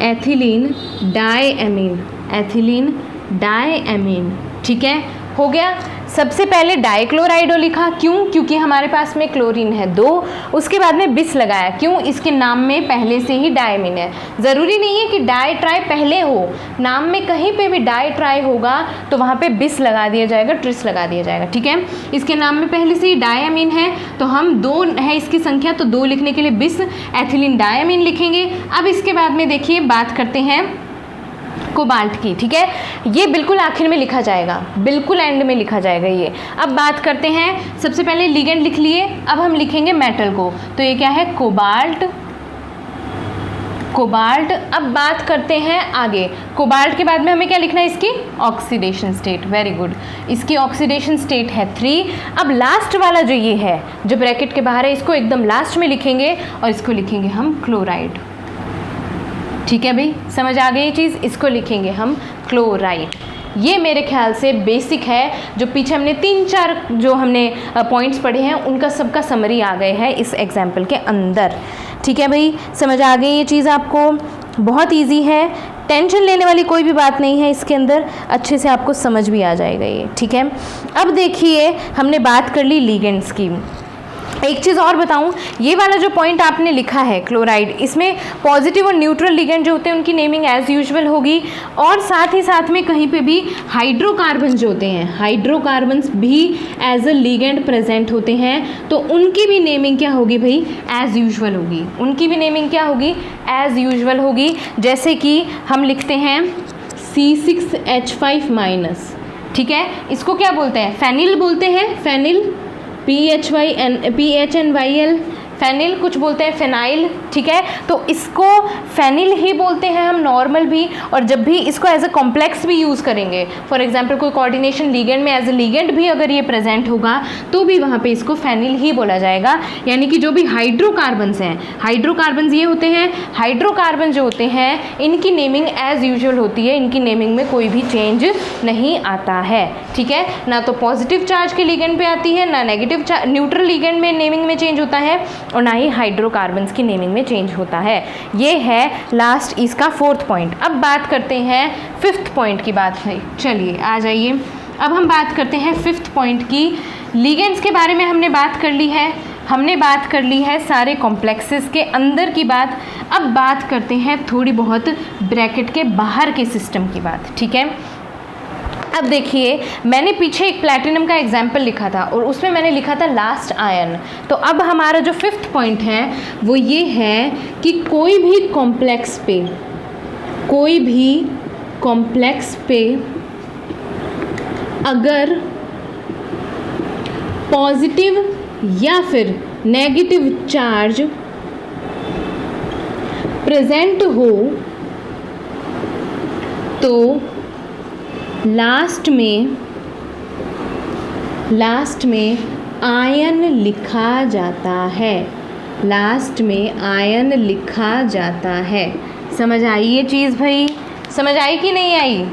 Speaker 1: ethylene diamine, ethylene diamine, ठीक है, हो गया। सबसे पहले डाइक्लोराइडो लिखा, क्यों, क्योंकि हमारे पास में क्लोरीन है 2, उसके बाद में बिस लगाया, क्यों, इसके नाम में पहले से ही डायमीन है। ज़रूरी नहीं है कि डाई ट्राई पहले हो, नाम में कहीं पे भी डाई ट्राई होगा तो वहाँ पे बिस लगा दिया जाएगा, ट्रिस लगा दिया जाएगा, ठीक है। इसके नाम में पहले से ही डायमीन है तो हम 2 है इसकी संख्या, तो 2 लिखने के लिए बिस एथिलीन डायमीन लिखेंगे। अब इसके बाद में देखिए बात करते हैं कोबाल्ट की, ठीक है, ये बिल्कुल आखिर में लिखा जाएगा, बिल्कुल एंड में लिखा जाएगा ये। अब बात करते हैं, सबसे पहले लिगेंड लिख लिए, अब हम लिखेंगे मेटल को, तो ये क्या है, कोबाल्ट, कोबाल्ट। अब बात करते हैं आगे, कोबाल्ट के बाद में हमें क्या लिखना है, इसकी ऑक्सीडेशन स्टेट, वेरी गुड, इसकी ऑक्सीडेशन स्टेट है 3। अब लास्ट वाला जो ये है जो ब्रैकेट के बाहर है, इसको एकदम लास्ट में लिखेंगे और इसको लिखेंगे हम क्लोराइड, ठीक है भाई, समझ आ गई ये चीज़, इसको लिखेंगे हम क्लोराइड। ये मेरे ख्याल से बेसिक है, जो पीछे हमने 3-4 जो हमने पॉइंट्स पढ़े हैं उनका सबका समरी आ गए है इस एग्जाम्पल के अंदर, ठीक है भाई, समझ आ गई ये चीज़ आपको, बहुत इजी है, टेंशन लेने वाली कोई भी बात नहीं है इसके अंदर, अच्छे से आपको समझ भी आ जाएगा ये, ठीक है। अब देखिए हमने बात कर ली लिगेंड्स की, एक चीज़ और बताऊं, ये वाला जो पॉइंट आपने लिखा है क्लोराइड, इसमें पॉजिटिव और न्यूट्रल लिगेंड जो होते हैं उनकी नेमिंग एज यूजुअल होगी, और साथ ही साथ में कहीं पे भी हाइड्रोकार्बन जो होते हैं, हाइड्रोकार्बन्स भी एज अ लिगेंड प्रेजेंट होते हैं, तो उनकी भी नेमिंग क्या होगी भाई, एज यूजुअल होगी। उनकी भी नेमिंग क्या होगी, एज यूजुअल होगी। जैसे कि हम लिखते हैं C6H5-, ठीक है, इसको क्या बोलते हैं, फेनिल बोलते हैं, फेनिल, PHNYL, फेनिल, कुछ बोलते हैं फेनाइल, ठीक है, तो इसको फेनिल ही बोलते हैं हम नॉर्मल भी, और जब भी इसको एज अ कॉम्प्लेक्स भी यूज़ करेंगे, फॉर एग्जांपल कोई कोऑर्डिनेशन लिगेंड में एज अ लिगेंड भी अगर ये प्रेजेंट होगा तो भी वहाँ पे इसको फेनिल ही बोला जाएगा। यानी कि जो भी हाइड्रोकार्बन्स हैं, हाइड्रोकार्बन्स ये होते हैं, हाइड्रोकार्बन जो होते हैं इनकी नेमिंग एज यूजुअल होती है, इनकी नेमिंग में कोई भी चेंज नहीं आता है, ठीक है, ना तो पॉजिटिव चार्ज के लिगेंड पे आती है, ना नेगेटिव न्यूट्रल लिगेंड में नेमिंग में चेंज होता है, और ना ही हाइड्रोकार्बन्स की नेमिंग में चेंज होता है। ये है लास्ट इसका 4th पॉइंट। अब बात करते हैं 5th पॉइंट की बात है। चलिए आ जाइए, अब हम बात करते हैं 5th पॉइंट की। लिगेंड्स के बारे में हमने बात कर ली है, हमने बात कर ली है सारे कॉम्प्लेक्सेस के अंदर की बात। अब बात करते हैं थोड़ी बहुत ब्रैकेट के बाहर के सिस्टम की बात, ठीक है। अब देखिए, मैंने पीछे एक प्लैटिनम का एग्जाम्पल लिखा था और उसमें मैंने लिखा था लास्ट आयन। तो अब हमारा जो 5th पॉइंट है वो ये है कि कोई भी कॉम्प्लेक्स पे अगर पॉजिटिव या फिर नेगेटिव चार्ज प्रेजेंट हो तो लास्ट में आयन लिखा जाता है, लास्ट में आयन लिखा जाता है। समझ आई ये चीज़ भाई, समझ आई कि नहीं आई?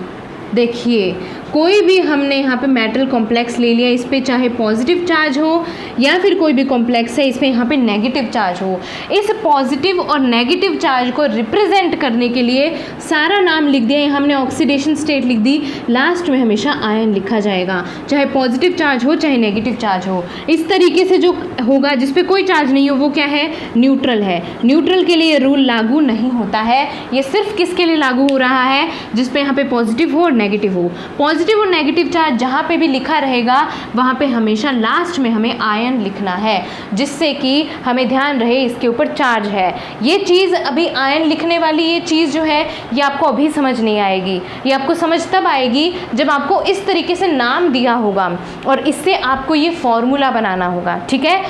Speaker 1: देखिए, कोई भी हमने यहाँ पे मेटल कॉम्प्लेक्स ले लिया, इस पे चाहे पॉजिटिव चार्ज हो या फिर कोई भी कॉम्प्लेक्स है इस पे यहाँ पे नेगेटिव चार्ज हो, इस पॉजिटिव और नेगेटिव चार्ज को रिप्रेजेंट करने के लिए सारा नाम लिख दिया, हमने ऑक्सीडेशन स्टेट लिख दी, लास्ट में हमेशा आयन लिखा जाएगा, चाहे पॉजिटिव चार्ज हो चाहे नेगेटिव चार्ज हो। इस तरीके से जो होगा जिस पे कोई चार्ज नहीं हो वो क्या है, न्यूट्रल है। न्यूट्रल के लिए रूल लागू नहीं होता है, ये सिर्फ किसके लिए लागू हो रहा है, जिस पे यहाँ पे पॉजिटिव हो और नेगेटिव हो। पॉजिटिव और नेगेटिव चार्ज जहाँ पे भी लिखा रहेगा वहाँ पे हमेशा लास्ट में हमें आयन लिखना है, जिससे कि हमें ध्यान रहे इसके ऊपर चार्ज है। ये चीज़ अभी आयन लिखने वाली ये चीज़ जो है ये आपको अभी समझ नहीं आएगी, ये आपको समझ तब आएगी जब आपको इस तरीके से नाम दिया होगा और इससे आपको ये फॉर्मूला बनाना होगा, ठीक है।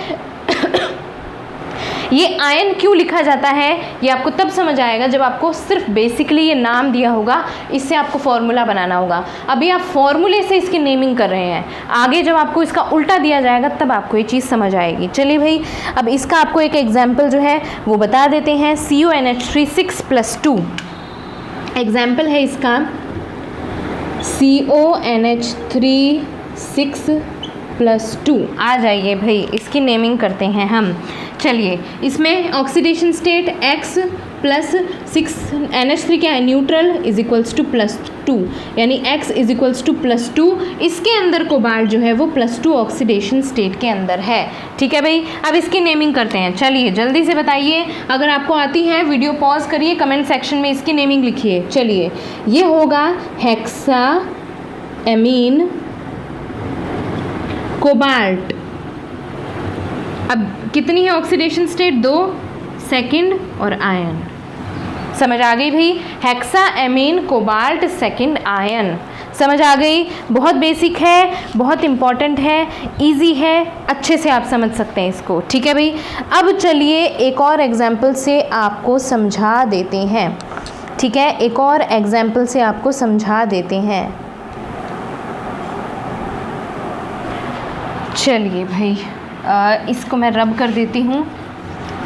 Speaker 1: ये आयन क्यों लिखा जाता है ये आपको तब समझ आएगा जब आपको सिर्फ बेसिकली ये नाम दिया होगा, इससे आपको फॉर्मूला बनाना होगा। अभी आप फॉर्मूले से इसकी नेमिंग कर रहे हैं, आगे जब आपको इसका उल्टा दिया जाएगा तब आपको ये चीज़ समझ आएगी। चलिए भाई, अब इसका आपको एक एग्जाम्पल जो है वो बता देते हैं। CONH3 6+2 एग्जाम्पल है इसका, CONH3 6+2। आ जाइए भाई, इसकी नेमिंग करते हैं हम। चलिए, इसमें oxidation state X plus 6NH3 क्या है, न्यूट्रल, इज इक्वल्स टू +2, यानी X इज इक्वल्स टू +2। इसके अंदर कोबाल्ट जो है वो +2 ऑक्सीडेशन स्टेट के अंदर है, ठीक है भाई। अब इसकी नेमिंग करते हैं। चलिए जल्दी से बताइए, अगर आपको आती है वीडियो पॉज करिए, कमेंट सेक्शन में इसकी नेमिंग लिखिए। चलिए, ये होगा हेक्साएमीन कोबाल्ट। अब कितनी है ऑक्सीडेशन स्टेट, 2, सेकंड और आयन। समझ आ गई भाई, हेक्साएमीन कोबाल्ट सेकंड आयन। समझ आ गई, बहुत बेसिक है, बहुत इम्पॉर्टेंट है, इजी है, अच्छे से आप समझ सकते हैं इसको, ठीक है भाई। अब चलिए एक और एग्जाम्पल से आपको समझा देते हैं, ठीक है, एक और एग्जाम्पल से आपको समझा देते हैं। चलिए भाई, इसको मैं रब कर देती हूँ।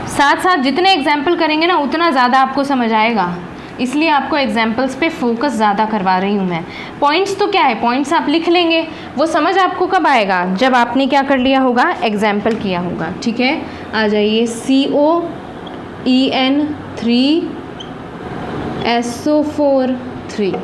Speaker 1: साथ साथ जितने एग्जाम्पल करेंगे ना उतना ज़्यादा आपको समझ आएगा, इसलिए आपको एग्जाम्पल्स पे फोकस ज़्यादा करवा रही हूँ मैं। पॉइंट्स तो क्या है, पॉइंट्स आप लिख लेंगे, वो समझ आपको कब आएगा, जब आपने क्या कर लिया होगा, एग्जाम्पल किया होगा, ठीक है। आ जाइए, COEN3SO4 3।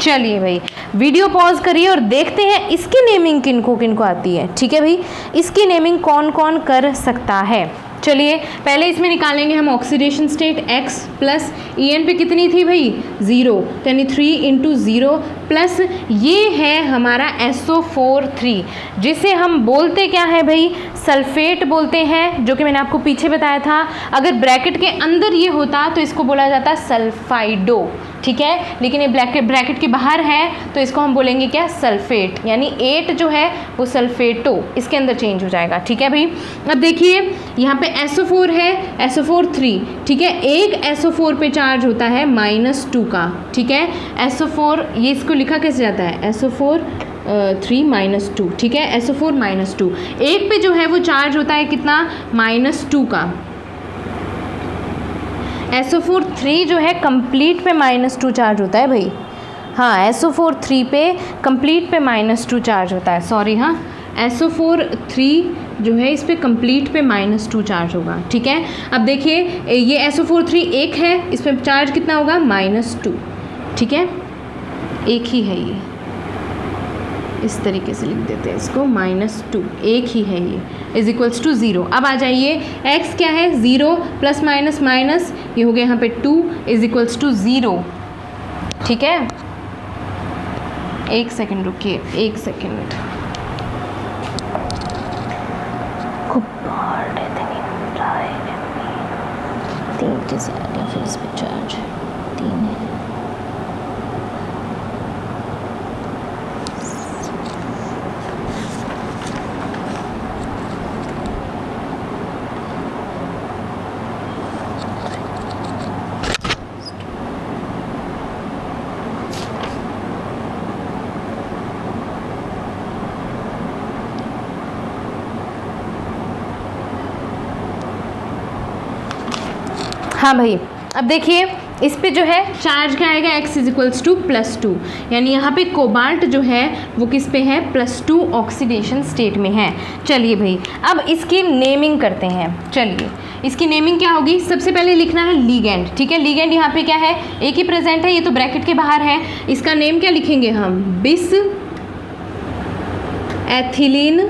Speaker 1: चलिए भाई वीडियो पॉज करिए और देखते हैं इसकी नेमिंग किनको किनको आती है। ठीक है भाई, इसकी नेमिंग कौन कौन कर सकता है। चलिए पहले इसमें निकालेंगे हम oxidation state X plus En पे कितनी थी भाई 0, यानी 3 × 0 प्लस ये है हमारा SO4 जिसे हम बोलते क्या है भाई सल्फेट बोलते हैं, जो कि मैंने आपको पीछे बताया था। अगर ब्रैकेट के अंदर ये होता तो इसको बोला जाता सल्फाइडो, ठीक है, लेकिन ये ब्रैकेट के बाहर है तो इसको हम बोलेंगे क्या सल्फेट, यानी 8 जो है वो सल्फेटो इसके अंदर चेंज हो जाएगा। ठीक है भाई, अब देखिए यहाँ पे SO4 है, SO4 3, ठीक है, एक SO4 पे चार्ज होता है -2 का, ठीक है, SO4 ये इसको लिखा कैसे जाता है SO4 3 -2, ठीक है, SO4 -2 एक पे जो है वो चार्ज होता है कितना -2 का। SO4 3 जो है कंप्लीट पे -2 चार्ज होता है भाई, हाँ SO4 3 पे कंप्लीट पे -2 चार्ज होता है, सॉरी, हाँ SO4 3 जो है इस पे कंप्लीट पे -2 चार्ज होगा। ठीक है, अब देखिए ये SO4 3 एक है, इस पे चार्ज कितना होगा -2, ठीक है, एक ही है ये, इस तरीके से लिख देते हैं इसको -2, एक ही है ये, = 0। अब आ जाइए x क्या है 0 प्लस माइनस माइनस, ये हो गया यहाँ पे 2 = 0। ठीक है, एक सेकंड रुकिए, एक सेकंड, खूब हार्ड है, 3 कैसे आ गया फिर इस पे चार्ज, 3 है। हाँ भाई, अब देखिए इस पे जो है चार्ज क्या आएगा x = +2, यानी यहाँ पे कोबाल्ट जो है वो किस पे है +2 ऑक्सीडेशन स्टेट में है। चलिए भाई अब इसकी नेमिंग करते हैं। चलिए इसकी नेमिंग क्या होगी, सबसे पहले लिखना है लीगेंड। ठीक है, लीगेंड यहाँ पे क्या है एक ही प्रेजेंट है, ये तो ब्रैकेट के बाहर है, इसका नेम क्या लिखेंगे हम बिस एथिलीन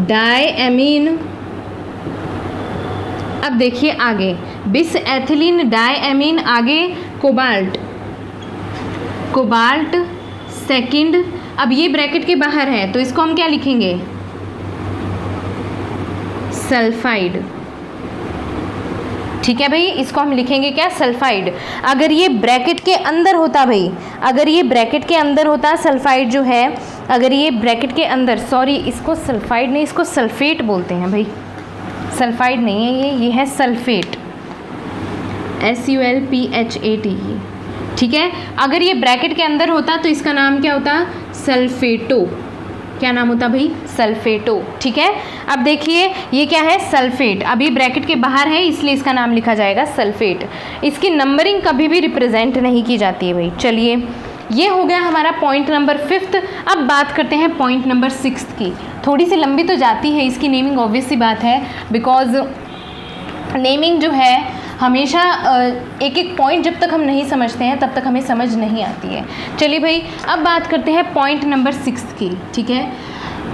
Speaker 1: डायएमीन। अब देखिए आगे बिस एथिलीन डायएमीन, आगे कोबाल्ट, कोबाल्ट सेकंड। अब ये ब्रैकेट के बाहर है तो इसको हम क्या लिखेंगे सल्फाइड। ठीक है भाई, इसको हम लिखेंगे क्या सल्फाइड। अगर ये ब्रैकेट के अंदर होता भाई, अगर ये ब्रैकेट के अंदर होता सल्फाइड जो है, अगर ये ब्रैकेट के अंदर, सॉरी इसको सल्फाइड नहीं इसको सल्फेट बोलते हैं भाई, सल्फाइड नहीं है ये है सल्फेट, SULPHAT। ठीक है, अगर ये ब्रैकेट के अंदर होता तो इसका नाम क्या होता सल्फेटो। क्या नाम होता भाई सल्फेटो। ठीक है, अब देखिए ये क्या है सल्फेट, अभी ब्रैकेट के बाहर है इसलिए इसका नाम लिखा जाएगा सल्फेट। इसकी नंबरिंग कभी भी रिप्रेजेंट नहीं की जाती है भाई। चलिए ये हो गया हमारा पॉइंट नंबर 5। अब बात करते हैं पॉइंट नंबर 6 की। थोड़ी सी लंबी तो जाती है इसकी नेमिंग, ऑब्वियस सी बात है, बिकॉज नेमिंग जो है हमेशा एक एक पॉइंट जब तक हम नहीं समझते हैं तब तक हमें समझ नहीं आती है। चलिए भाई अब बात करते हैं पॉइंट नंबर 6 की। ठीक है,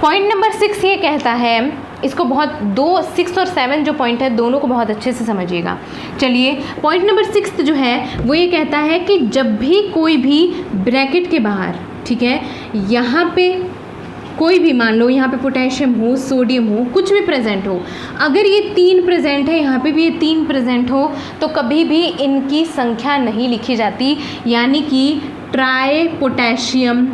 Speaker 1: पॉइंट नंबर 6 ये कहता है, इसको बहुत 6 और 7 जो पॉइंट है दोनों को बहुत अच्छे से समझिएगा। चलिए पॉइंट नंबर 6 जो है वो ये कहता है कि जब भी कोई भी ब्रैकेट के बाहर, ठीक है, यहाँ पे कोई भी मान लो यहाँ पे पोटेशियम हो, सोडियम हो, कुछ भी प्रेजेंट हो, अगर ये 3 प्रेजेंट है, यहाँ पे भी ये 3 प्रेजेंट हो, तो कभी भी इनकी संख्या नहीं लिखी जाती, यानी कि ट्राई पोटेशियम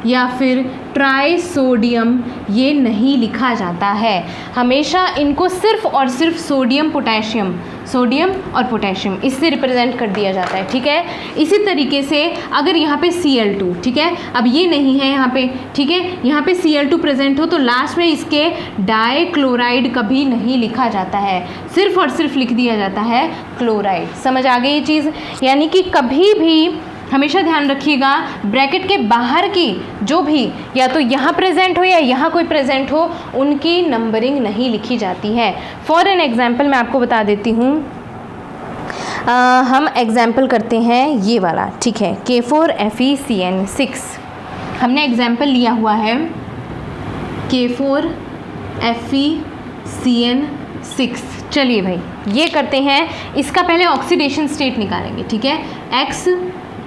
Speaker 1: या फिर ट्राई सोडियम ये नहीं लिखा जाता है। हमेशा इनको सिर्फ और सिर्फ सोडियम पोटेशियम, सोडियम और पोटेशियम इससे रिप्रेजेंट कर दिया जाता है। ठीक है, इसी तरीके से अगर यहाँ पे Cl2, ठीक है, अब ये नहीं है यहाँ पे, ठीक है, यहाँ पे Cl2 प्रेजेंट हो तो लास्ट में इसके डाइक्लोराइड कभी नहीं लिखा जाता है, सिर्फ और सिर्फ लिख दिया जाता है क्लोराइड। समझ आ गई ये चीज़, यानी कि कभी भी हमेशा ध्यान रखिएगा ब्रैकेट के बाहर की जो भी या तो यहाँ प्रेजेंट हो या यहाँ कोई प्रेजेंट हो, उनकी नंबरिंग नहीं लिखी जाती है। फॉर एन एग्जाम्पल मैं आपको बता देती हूँ, हम एग्जाम्पल करते हैं ये वाला, ठीक है, K4FeCN6 हमने एग्जाम्पल लिया हुआ है K4FeCN6। चलिए भाई ये करते हैं, इसका पहले ऑक्सीडेशन स्टेट निकालेंगे, ठीक है। X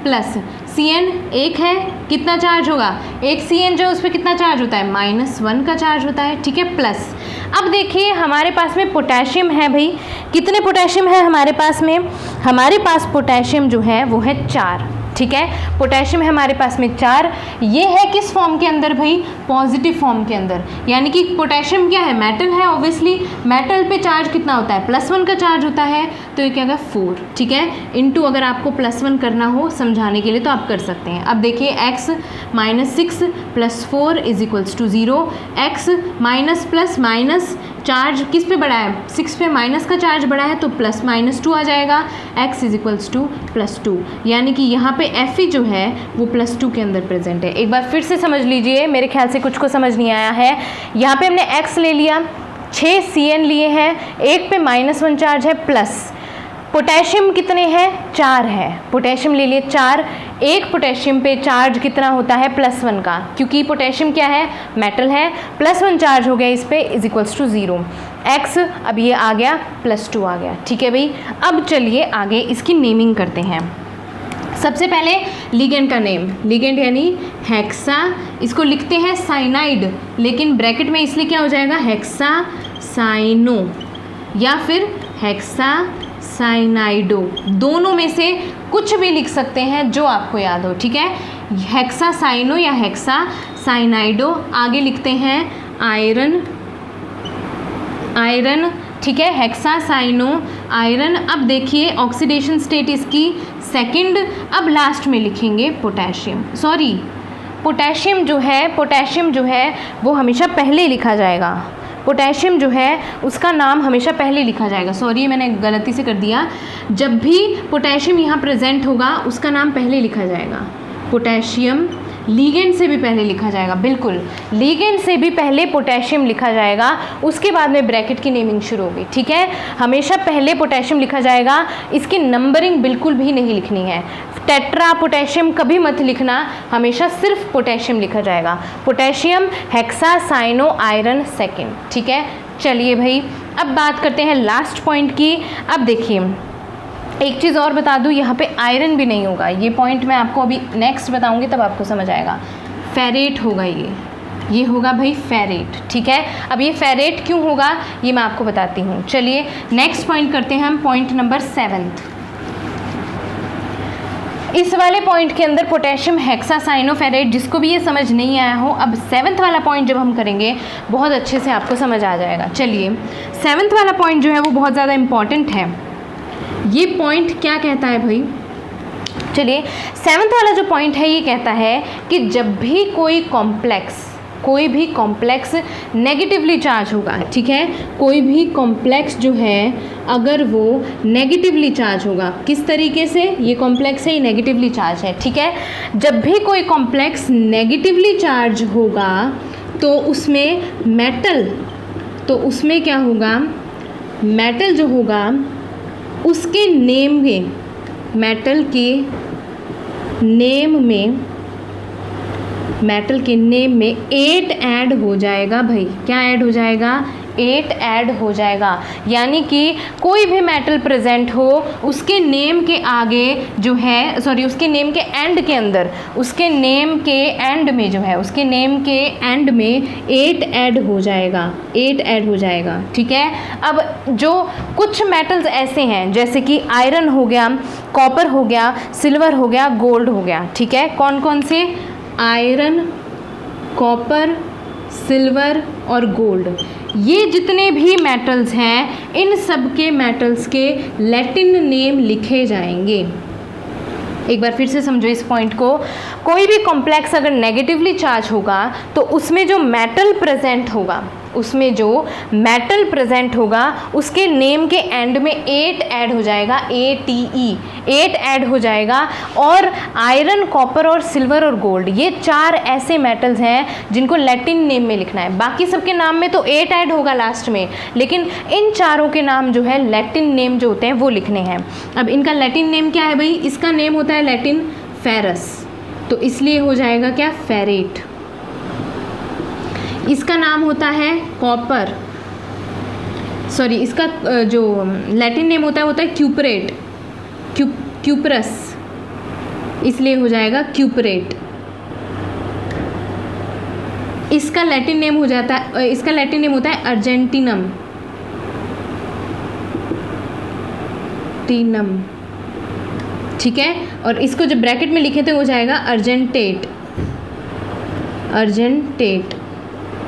Speaker 1: प्लस Cn एक है, कितना चार्ज होगा, एक Cn जो है उस पर कितना चार्ज होता है, -1 का चार्ज होता है, ठीक है, प्लस। अब देखिए हमारे पास में पोटेशियम है भाई, कितने पोटेशियम है हमारे पास में, हमारे पास पोटेशियम जो है वो है 4, ठीक है, पोटेशियम है हमारे पास में 4। ये है किस फॉर्म के अंदर भाई, पॉजिटिव फॉर्म के अंदर, यानी कि पोटेशियम क्या है, मेटल है, ऑब्वियसली मेटल पे चार्ज कितना होता है, +1 का चार्ज होता है, तो ये क्या होगा 4, ठीक है, इनटू अगर आपको +1 करना हो समझाने के लिए तो आप कर सकते हैं। अब देखिए x -6 + 4 = 0, x minus plus minus charge किस पे बढ़ा है, 6 पे माइनस का चार्ज बढ़ा है तो +-2 आ जाएगा, x = +2, यानी कि यहाँ पे Fe जो है वो +2 के अंदर प्रेजेंट है। एक बार फिर से समझ लीजिए, मेरे ख्याल से कुछ को समझ नहीं आया है। यहाँ पे हमने x ले लिया, 6 Cn लिए हैं, एक पे -1 चार्ज है, प्लस पोटेशियम कितने हैं, 4 है, पोटेशियम ले लिए 4, एक पोटेशियम पे चार्ज कितना होता है, +1 का, क्योंकि पोटेशियम क्या है, मेटल है, +1 चार्ज हो गया इस पे = 0, x अब ये आ गया +2 आ गया, ठीक है भाई। अब चलिए आगे इसकी नेमिंग करते हैं। सबसे पहले लिगेंड का नेम, लिगेंड यानी हेक्सा, इसको लिखते हैं साइनाइड, लेकिन ब्रैकेट में इसलिए क्या हो जाएगा, हेक्सा साइनो या फिर हेक्सा साइनाइडो, दोनों में से कुछ भी लिख सकते हैं जो आपको याद हो, ठीक है, हेक्सा साइनो या हेक्सा साइनाइडो। आगे लिखते हैं आयरन, आयरन, ठीक है, हेक्सा साइनो आयरन। अब देखिए ऑक्सीडेशन स्टेट इसकी सेकंड। अब लास्ट में लिखेंगे पोटेशियम, सॉरी पोटेशियम जो है वो हमेशा पहले लिखा जाएगा, पोटेशियम जो है उसका नाम हमेशा पहले लिखा जाएगा, सॉरी मैंने गलती से कर दिया, जब भी पोटेशियम यहाँ प्रेजेंट होगा उसका नाम पहले लिखा जाएगा, पोटेशियम लीगेंड से भी पहले लिखा जाएगा, बिल्कुल लीगेंड से भी पहले पोटेशियम लिखा जाएगा, उसके बाद में ब्रैकेट की नेमिंग शुरू होगी, ठीक है, हमेशा पहले पोटेशियम लिखा जाएगा, इसकी नंबरिंग बिल्कुल भी नहीं लिखनी है, टेट्रा पोटेशियम कभी मत लिखना, हमेशा सिर्फ पोटेशियम लिखा जाएगा, potassium hexa cyano iron second, ठीक है। चलिए भाई अब बात करते हैं लास्ट पॉइंट की। अब देखिए एक चीज़ और बता दूँ, यहाँ पे आयरन भी नहीं होगा, ये पॉइंट मैं आपको अभी नेक्स्ट बताऊँगी तब आपको समझ आएगा। फेरेट होगा ये होगा भाई फेरेट, ठीक है। अब ये फेरेट क्यों होगा ये मैं आपको बताती हूँ। चलिए नेक्स्ट पॉइंट करते हैं हम, पॉइंट नंबर 7। इस वाले पॉइंट के अंदर पोटेशियम हेक्सासाइनोफेरेट, जिसको भी ये समझ नहीं आया हो, अब 7th वाला पॉइंट जब हम करेंगे बहुत अच्छे से आपको समझ आ जाएगा। चलिए 7th वाला पॉइंट जो है वो बहुत ज़्यादा इम्पॉर्टेंट है। ये पॉइंट क्या कहता है भाई, चलिए 7th वाला जो पॉइंट है ये कहता है कि जब भी कोई भी कॉम्प्लेक्स नेगेटिवली चार्ज होगा, ठीक है, कोई भी कॉम्प्लेक्स जो है अगर वो नेगेटिवली चार्ज होगा, किस तरीके से, ये कॉम्प्लेक्स है, ये नेगेटिवली चार्ज है, ठीक है, जब भी कोई कॉम्प्लेक्स नेगेटिवली चार्ज होगा तो उसमें क्या होगा, मेटल जो होगा उसके नेम में, मेटल के नेम में 8 ऐड हो जाएगा भाई। क्या ऐड हो जाएगा, 8 ऐड हो जाएगा। यानी कि कोई भी मेटल प्रेजेंट हो उसके नेम के आगे जो है, सॉरी उसके नेम के एंड के अंदर, उसके नेम के एंड में जो है, उसके नेम के एंड में 8 ऐड हो जाएगा, 8 ऐड हो जाएगा, ठीक है। अब जो कुछ मेटल्स ऐसे हैं जैसे कि आयरन हो गया, कॉपर हो गया, सिल्वर हो गया, गोल्ड हो गया, ठीक है, कौन कौन से, आयरन, कॉपर, सिल्वर और गोल्ड, ये जितने भी मेटल्स हैं इन सब के मेटल्स के लैटिन नेम लिखे जाएंगे। एक बार फिर से समझो इस पॉइंट को, कोई भी कॉम्प्लेक्स अगर नेगेटिवली चार्ज होगा तो उसमें जो मेटल प्रेजेंट होगा, उसमें जो मेटल प्रेजेंट होगा उसके नेम के एंड में 8 ऐड हो जाएगा, ATE 8 ऐड हो जाएगा। और आयरन, कॉपर और सिल्वर और गोल्ड, ये 4 ऐसे मेटल्स हैं जिनको लैटिन नेम में लिखना है। बाकी सबके नाम में तो 8 ऐड होगा लास्ट में, लेकिन इन चारों के नाम जो है लैटिन नेम जो होते हैं वो लिखने हैं। अब इनका लैटिन नेम क्या है भाई? इसका नेम होता है लैटिन फेरस, तो इसलिए हो जाएगा क्या? फेरेट। इसका नाम होता है कॉपर, सॉरी इसका जो लैटिन नेम होता है क्यूपरेट, क्यूपरस, इसलिए हो जाएगा क्यूपरेट। इसका लैटिन नेम हो जाता है, इसका लैटिन नेम होता है अर्जेंटिनम, ठीक है। और इसको जब ब्रैकेट में लिखे तो हो जाएगा अर्जेंटेट, अर्जेंटेट।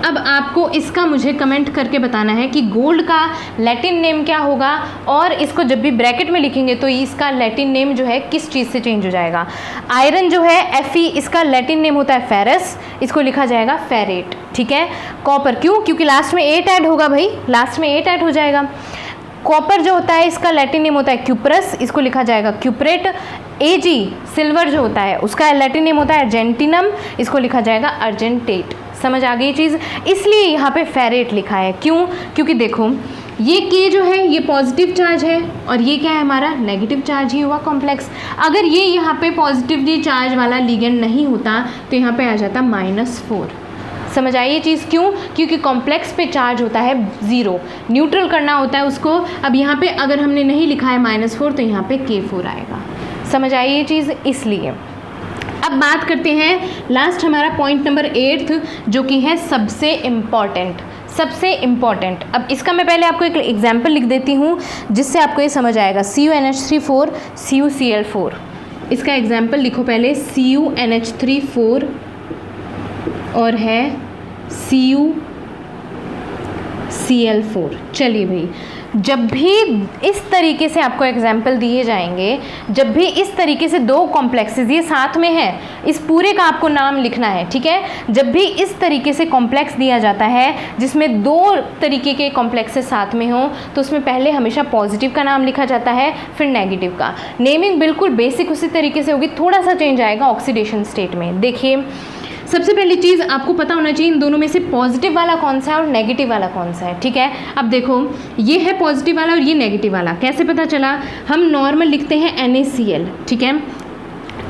Speaker 1: अब आपको इसका मुझे कमेंट करके बताना है कि गोल्ड का लैटिन नेम क्या होगा, और इसको जब भी ब्रैकेट में लिखेंगे तो इसका लैटिन नेम जो है किस चीज़ से चेंज हो जाएगा। आयरन जो है Fe, इसका लैटिन नेम होता है फेरस, इसको लिखा जाएगा फेरेट, ठीक है। कॉपर, क्यों? क्योंकि लास्ट में 8 ऐड होगा भाई, लास्ट में 8 ऐड हो जाएगा। कॉपर जो होता है इसका लैटिन नेम होता है क्यूपरस, इसको लिखा जाएगा क्यूपरेट। Ag सिल्वर जो होता है उसका लैटिन नेम होता है अर्जेंटिनम, इसको लिखा जाएगा अर्जेंटेट। समझ आ गई चीज़? इसलिए यहाँ पे फेरेट लिखा है। क्यों? क्योंकि देखो ये K जो है ये पॉजिटिव चार्ज है और ये क्या है हमारा? नेगेटिव चार्ज ही हुआ कॉम्प्लेक्स। अगर ये यहाँ पे पॉजिटिवली चार्ज वाला लिगेंड नहीं होता तो यहाँ पे आ जाता -4। समझ आई ये चीज़? क्यों? क्योंकि कॉम्प्लेक्स पे चार्ज होता है 0, न्यूट्रल करना होता है उसको। अब यहाँ पे अगर हमने नहीं लिखा है -4 तो यहाँ पे K4 आएगा। समझ आई ये चीज़? इसलिए अब बात करते हैं लास्ट हमारा पॉइंट नंबर 8 जो कि है सबसे इम्पॉर्टेंट, सबसे इम्पॉर्टेंट। अब इसका मैं पहले आपको एक एग्जाम्पल लिख देती हूँ जिससे आपको ये समझ आएगा। CuNH3 CuCl4, इसका एग्जाम्पल लिखो पहले। CuNH3 और है CuCl4। चलिए भाई, जब भी इस तरीके से आपको एग्जाम्पल दिए जाएंगे, जब भी इस तरीके से दो कॉम्प्लेक्सेस ये साथ में है, इस पूरे का आपको नाम लिखना है, ठीक है। जब भी इस तरीके से कॉम्प्लेक्स दिया जाता है जिसमें दो तरीके के कॉम्प्लेक्सेस साथ में हों तो उसमें पहले हमेशा पॉजिटिव का नाम लिखा जाता है, फिर नेगेटिव का। नेमिंग बिल्कुल बेसिक उसी तरीके से होगी, थोड़ा सा चेंज आएगा ऑक्सीडेशन स्टेट में। देखिए, सबसे पहली चीज़ आपको पता होना चाहिए इन दोनों में से पॉजिटिव वाला कौन सा है और नेगेटिव वाला कौन सा है, ठीक है। अब देखो, ये है पॉजिटिव वाला और ये नेगेटिव वाला। कैसे पता चला? हम नॉर्मल लिखते हैं NaCl, ठीक है।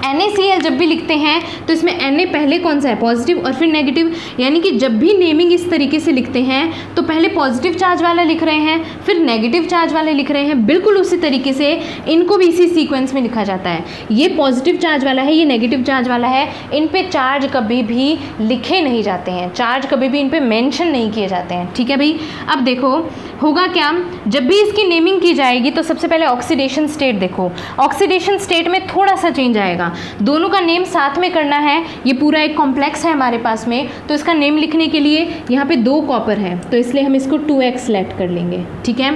Speaker 1: NaCl जब भी लिखते हैं तो इसमें Na पहले कौन सा है? पॉजिटिव और फिर नेगेटिव। यानी कि जब भी नेमिंग इस तरीके से लिखते हैं तो पहले पॉजिटिव चार्ज वाला लिख रहे हैं, फिर नेगेटिव चार्ज वाले लिख रहे हैं। बिल्कुल उसी तरीके से इनको भी इसी सीक्वेंस में लिखा जाता है। ये पॉजिटिव चार्ज वाला है, ये नेगेटिव चार्ज वाला है। इन पे चार्ज कभी भी लिखे नहीं जाते हैं, चार्ज कभी भी इन पे मेंशन नहीं किए जाते हैं, ठीक है भाई। अब देखो होगा क्या, जब भी इसकी नेमिंग की जाएगी तो सबसे पहले ऑक्सीडेशन स्टेट देखो। ऑक्सीडेशन स्टेट में थोड़ा सा चेंज आएगा, दोनों का नेम साथ में करना है। ये पूरा एक कॉम्प्लेक्स है हमारे पास में, तो इसका नेम लिखने के लिए यहाँ पे 2 कॉपर है तो इसलिए हम इसको 2x सेलेक्ट कर लेंगे, ठीक है।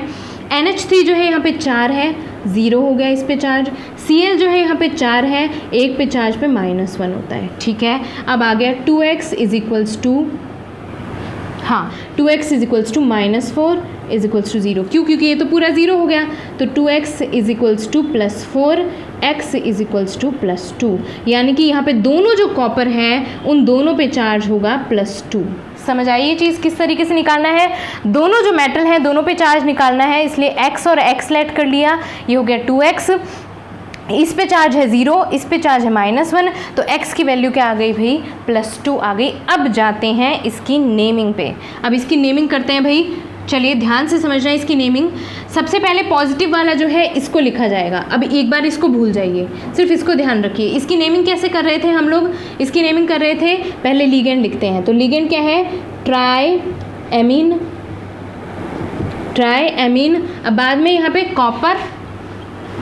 Speaker 1: NH3 जो है यहाँ पे 4 है, 0 हो गया इस पे चार्ज। Cl जो है यहाँ पे 4 है, 1 पे चार्ज पे -1 होता है, ठीक है। अब आ गया 2x इज इक्वल्स टू, हाँ 2x is equals to -4 is equals to 0। क्यों? क्योंकि ये तो पूरा 0 हो गया, तो 2x is equals to +4, x is equals to +2। यानी कि यहाँ पे दोनों जो कॉपर हैं उन दोनों पे चार्ज होगा +2। समझ आई ये चीज़? किस तरीके से निकालना है? दोनों जो मेटल हैं दोनों पे चार्ज निकालना है, इसलिए x और x लेट कर लिया, ये हो गया 2x। इस पे चार्ज है 0, इस पे चार्ज है -1, तो x की वैल्यू क्या आ गई भाई? +2 आ गई। अब जाते हैं इसकी नेमिंग पे। अब इसकी नेमिंग करते हैं भाई। चलिए ध्यान से समझना है इसकी नेमिंग। सबसे पहले पॉजिटिव वाला जो है इसको लिखा जाएगा। अब एक बार इसको भूल जाइए, सिर्फ इसको ध्यान रखिए। इसकी नेमिंग कैसे कर रहे थे हम लोग? इसकी नेमिंग कर रहे थे, पहले लिगेंड लिखते हैं। तो लिगेंड क्या है? ट्राइएमीन, ट्राइएमीन। अब बाद में यहाँ पे कॉपर,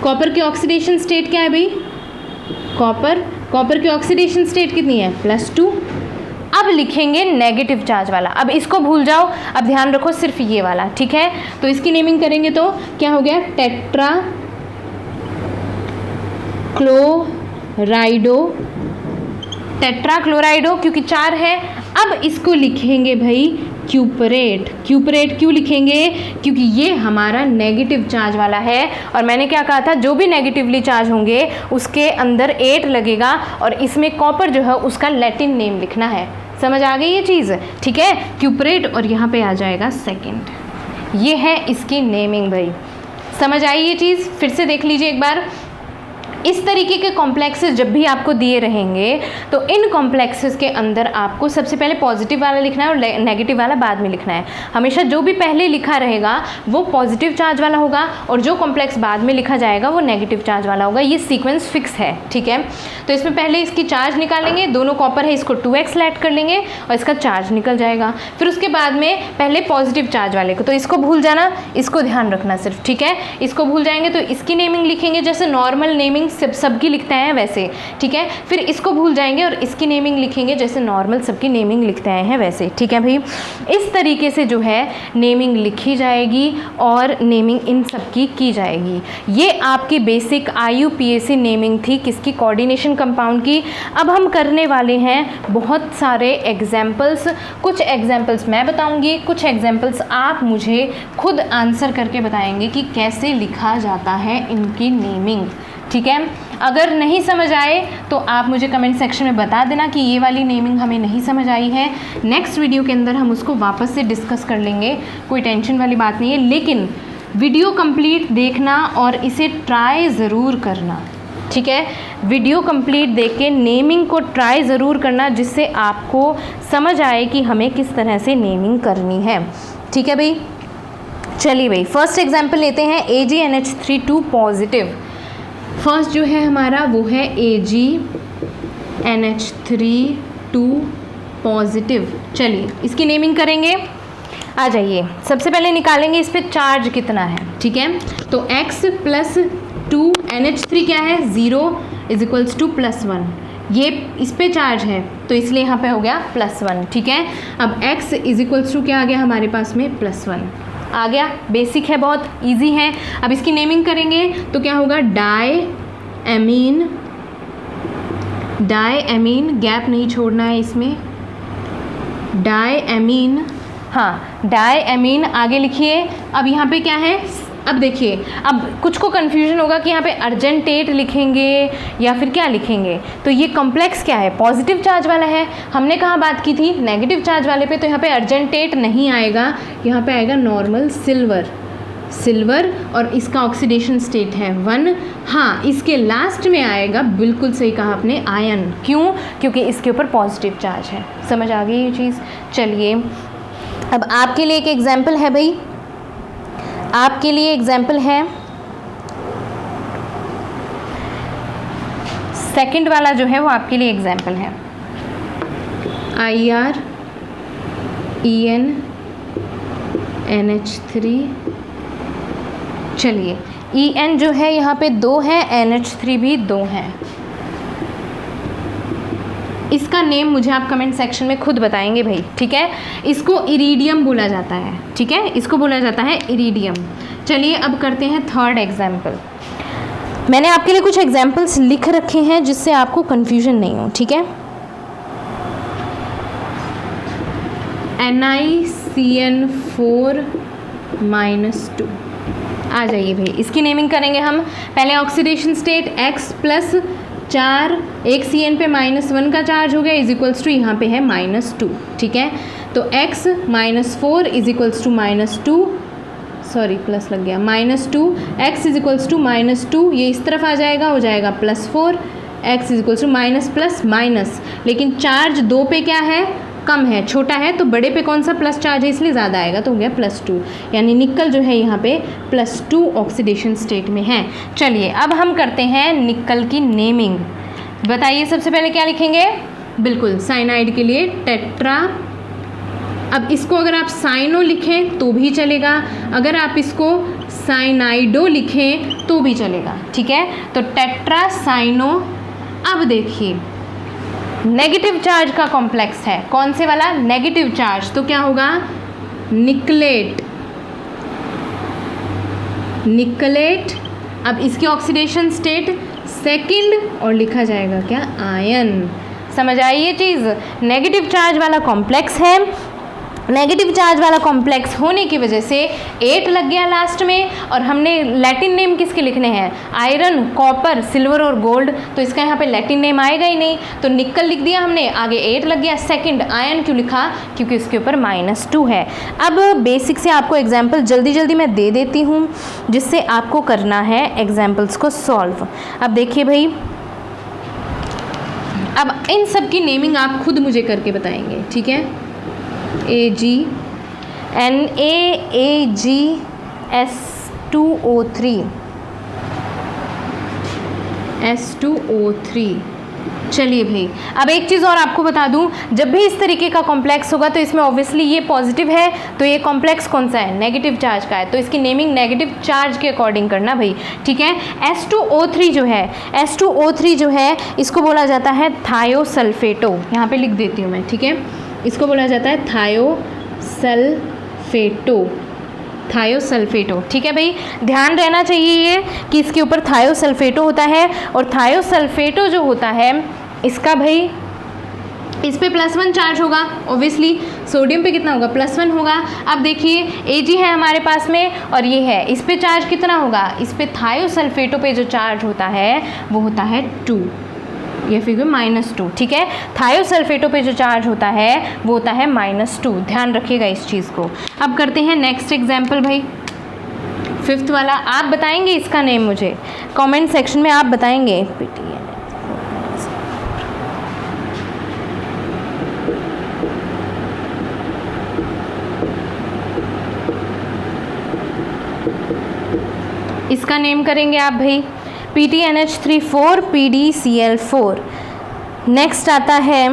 Speaker 1: कॉपर की ऑक्सीडेशन स्टेट क्या है भाई? कॉपर की ऑक्सीडेशन स्टेट कितनी है? +2। अब लिखेंगे नेगेटिव चार्ज वाला। अब इसको भूल जाओ, अब ध्यान रखो सिर्फ ये वाला, ठीक है। तो इसकी नेमिंग करेंगे तो क्या हो गया? टेट्रा क्लोराइडो, क्योंकि 4 है। अब इसको लिखेंगे भाई क्यूपरेट। क्यूपरेट क्यों लिखेंगे? क्योंकि ये हमारा नेगेटिव चार्ज वाला है, और मैंने क्या कहा था, जो भी नेगेटिवली चार्ज होंगे उसके अंदर 8 लगेगा, और इसमें कॉपर जो है उसका लैटिन नेम लिखना है। समझ आ गई ये चीज़? ठीक है, क्यूपरेट, और यहाँ पे आ जाएगा सेकंड। ये है इसकी नेमिंग भाई। समझ आई ये चीज़? फिर से देख लीजिए एक बार। इस तरीके के कॉम्प्लेक्सेस जब भी आपको दिए रहेंगे तो इन कॉम्प्लेक्सेस के अंदर आपको सबसे पहले पॉजिटिव वाला लिखना है और नेगेटिव वाला बाद में लिखना है। हमेशा जो भी पहले लिखा रहेगा वो पॉजिटिव चार्ज वाला होगा, और जो कॉम्प्लेक्स बाद में लिखा जाएगा वो नेगेटिव चार्ज वाला होगा। ये सीक्वेंस फिक्स है, ठीक है। तो इसमें पहले इसकी चार्ज निकालेंगे, दोनों कॉपर है, इसको 2x ऐड कर लेंगे और इसका चार्ज निकल जाएगा। फिर उसके बाद में पहले पॉजिटिव चार्ज वाले को, तो इसको भूल जाना, इसको ध्यान रखना सिर्फ, ठीक है। इसको भूल जाएंगे तो इसकी नेमिंग लिखेंगे जैसे नॉर्मल नेमिंग सबकी लिखते हैं वैसे, ठीक है। फिर इसको भूल जाएंगे और इसकी नेमिंग लिखेंगे जैसे नॉर्मल सबकी नेमिंग लिखते हैं वैसे, ठीक है भाई। इस तरीके से जो है नेमिंग लिखी जाएगी और नेमिंग इन सबकी की जाएगी। ये आपकी बेसिक IUPAC नेमिंग थी किसकी? कोऑर्डिनेशन कंपाउंड की। अब हम करने वाले हैं बहुत सारे एग्जाम्पल्स। कुछ एग्जाम्पल्स मैं बताऊंगी, कुछ एग्जाम्पल्स आप मुझे खुद आंसर करके बताएंगे कि कैसे लिखा जाता है इनकी नेमिंग, ठीक है। अगर नहीं समझ आए तो आप मुझे कमेंट सेक्शन में बता देना कि ये वाली नेमिंग हमें नहीं समझ आई है। नेक्स्ट वीडियो के अंदर हम उसको वापस से डिस्कस कर लेंगे, कोई टेंशन वाली बात नहीं है। लेकिन वीडियो कंप्लीट देखना और इसे ट्राई ज़रूर करना, ठीक है। वीडियो कंप्लीट देख के नेमिंग को ट्राई ज़रूर करना, जिससे आपको समझ आए कि हमें किस तरह से नेमिंग करनी है, ठीक है भाई। चलिए भाई, फर्स्ट एग्जाम्पल लेते हैं AgNH3 पॉजिटिव। फर्स्ट जो है हमारा वो है AgNH3 पॉजिटिव। चलिए इसकी नेमिंग करेंगे। आ जाइए, सबसे पहले निकालेंगे इस पर चार्ज कितना है, ठीक है। तो x + 2 NH3 क्या है? 0 = +1। ये इस पे चार्ज है तो इसलिए यहाँ पे हो गया +1, ठीक है। अब x = क्या आ गया हमारे पास में? +1 आ गया। बेसिक है, बहुत इजी है। अब इसकी नेमिंग करेंगे तो क्या होगा? डायएमीन। गैप नहीं छोड़ना है इसमें। डायएमीन, हाँ डायएमीन। आगे लिखिए। अब यहाँ पे क्या है? अब देखिए, अब कुछ को कन्फ्यूजन होगा कि यहाँ पे अर्जेंटेट लिखेंगे या फिर क्या लिखेंगे। तो ये कॉम्प्लेक्स क्या है? पॉजिटिव चार्ज वाला है। हमने कहाँ बात की थी? नेगेटिव चार्ज वाले पे। तो यहाँ पे अर्जेंटेट नहीं आएगा, यहाँ पे आएगा नॉर्मल सिल्वर, और इसका ऑक्सीडेशन स्टेट है 1। हाँ, इसके लास्ट में आएगा, बिल्कुल सही कहा आपने, आयन। क्यों? क्योंकि इसके ऊपर पॉजिटिव चार्ज है। समझ आ गई ये चीज़? चलिए अब आपके लिए एक एग्जाम्पल है भाई, आपके लिए एग्जाम्पल है सेकंड वाला जो है वो आपके लिए एग्जाम्पल है। IRENNH3। चलिए EN जो है यहाँ पे 2 है, NH3 भी 2 है। इसका नेम मुझे आप कमेंट सेक्शन में खुद बताएंगे भाई, ठीक है। इसको इरीडियम बोला जाता है, ठीक है, इसको बोला जाता है इरीडियम। चलिए अब करते हैं थर्ड एग्जाम्पल। मैंने आपके लिए कुछ एग्जाम्पल्स लिख रखे हैं जिससे आपको कन्फ्यूजन नहीं हो, ठीक है। NiCN4-2। आ जाइए भाई, इसकी नेमिंग करेंगे हम। पहले ऑक्सीडेशन स्टेट x + 4, एक CN पे -1 का चार्ज हो गया, = यहाँ पे है -2, ठीक है। तो x - 4 = -2, सॉरी प्लस लग गया, -2। x = -2, ये इस तरफ आ जाएगा, हो जाएगा +4। x = माइनस, लेकिन चार्ज 2 पे क्या है? कम है, छोटा है, तो बड़े पे कौन सा प्लस चार्ज है इसलिए ज़्यादा आएगा, तो हो गया +2। यानी निकल जो है यहाँ पे +2 ऑक्सीडेशन स्टेट में है। चलिए अब हम करते हैं निकल की नेमिंग। बताइए सबसे पहले क्या लिखेंगे? बिल्कुल साइनाइड के लिए टेट्रा। अब इसको अगर आप साइनो लिखें तो भी चलेगा, अगर आप इसको साइनाइडो लिखें तो भी चलेगा, ठीक है। तो टेट्रा साइनो। अब देखिए नेगेटिव चार्ज का कॉम्प्लेक्स है, कौन से वाला? Negative charge. तो क्या होगा? निकलेट। अब इसकी ऑक्सीडेशन स्टेट सेकंड और लिखा जाएगा क्या? आयन। समझ आई ये चीज़? नेगेटिव चार्ज वाला कॉम्प्लेक्स है, नेगेटिव चार्ज वाला कॉम्प्लेक्स होने की वजह से 8 लग गया लास्ट में, और हमने लैटिन नेम किसके लिखने हैं, आयरन, कॉपर, सिल्वर और गोल्ड, तो इसका यहाँ पे लैटिन नेम आएगा ही नहीं, तो निकल लिख दिया हमने, आगे 8 लग गया। सेकंड आयरन क्यों लिखा, क्योंकि उसके ऊपर -2 है। अब बेसिक से आपको एग्जाम्पल जल्दी जल्दी मैं दे देती हूँ, जिससे आपको करना है एग्जाम्पल्स को सॉल्व। अब देखिए भाई, अब इन सब की नेमिंग आप खुद मुझे करके बताएंगे, ठीक है। Ag, NaAgS2O3, S2O3। चलिए भाई, अब एक चीज़ और आपको बता दूं, जब भी इस तरीके का कॉम्प्लेक्स होगा तो इसमें ऑब्वियसली ये पॉजिटिव है, तो ये कॉम्प्लेक्स कौन सा है, नेगेटिव चार्ज का है, तो इसकी नेमिंग नेगेटिव चार्ज के अकॉर्डिंग करना भाई, ठीक है। S2O3 जो है, S2O3 जो है, इसको बोला जाता है थायोसल्फेटो, यहाँ पे लिख देती हूँ मैं, ठीक है। इसको बोला जाता है थायोसल्फेटो, ठीक है भाई। ध्यान रहना चाहिए ये कि इसके ऊपर थायोसल्फेटो होता है, और थायोसल्फेटो जो होता है इसका भाई, इस पे +1 चार्ज होगा, ऑब्वियसली सोडियम पे कितना होगा, +1 होगा। अब देखिए Ag है हमारे पास में और ये है, इस पे चार्ज कितना होगा, इस पे थायोसल्फेटो पे जो चार्ज होता है वो होता है 2, ये फिर -2, ठीक है। थायोसल्फेटो पे जो चार्ज होता है वो होता है -2, ध्यान रखिएगा इस चीज़ को। अब करते हैं नेक्स्ट एग्जाम्पल भाई, 5th वाला। आप बताएंगे इसका नेम मुझे कमेंट सेक्शन में, आप बताएंगे। इसका नेम करेंगे आप भाई, PTNH34 PDCl4। नेक्स्ट आता है,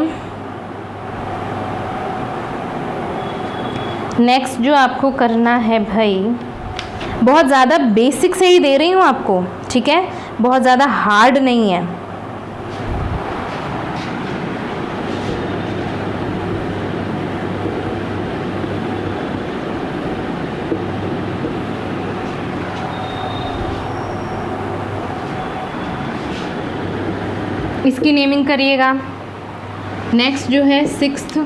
Speaker 1: नेक्स्ट जो आपको करना है भाई, बहुत ज़्यादा बेसिक से ही दे रही हूँ आपको, ठीक है, बहुत ज़्यादा हार्ड नहीं है। इसकी नेमिंग करिएगा। नेक्स्ट जो है 6th,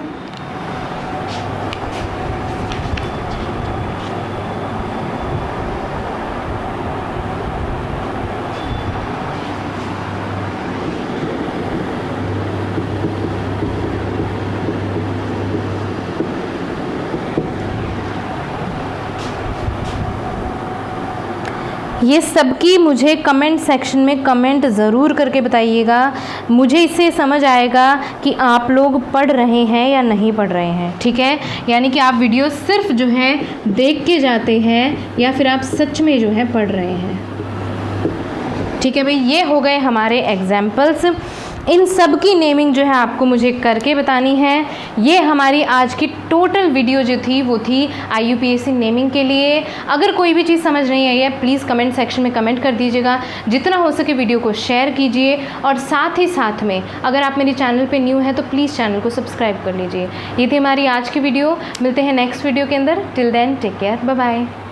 Speaker 1: ये सबकी मुझे कमेंट सेक्शन में कमेंट ज़रूर करके बताइएगा, मुझे इससे समझ आएगा कि आप लोग पढ़ रहे हैं या नहीं पढ़ रहे हैं, ठीक है। यानी कि आप वीडियो सिर्फ जो है देख के जाते हैं या फिर आप सच में जो है पढ़ रहे हैं, ठीक है भाई। ये हो गए हमारे एग्जाम्पल्स, इन सब की नेमिंग जो है आपको मुझे करके बतानी है। ये हमारी आज की टोटल वीडियो जो थी वो थी IUPAC नेमिंग के लिए। अगर कोई भी चीज़ समझ नहीं आई है प्लीज़ कमेंट सेक्शन में कमेंट कर दीजिएगा, जितना हो सके वीडियो को शेयर कीजिए, और साथ ही साथ में अगर आप मेरे चैनल पे न्यू हैं तो प्लीज़ चैनल को सब्सक्राइब कर लीजिए। ये थी हमारी आज की वीडियो, मिलते हैं नेक्स्ट वीडियो के अंदर। Till then take care, bye bye.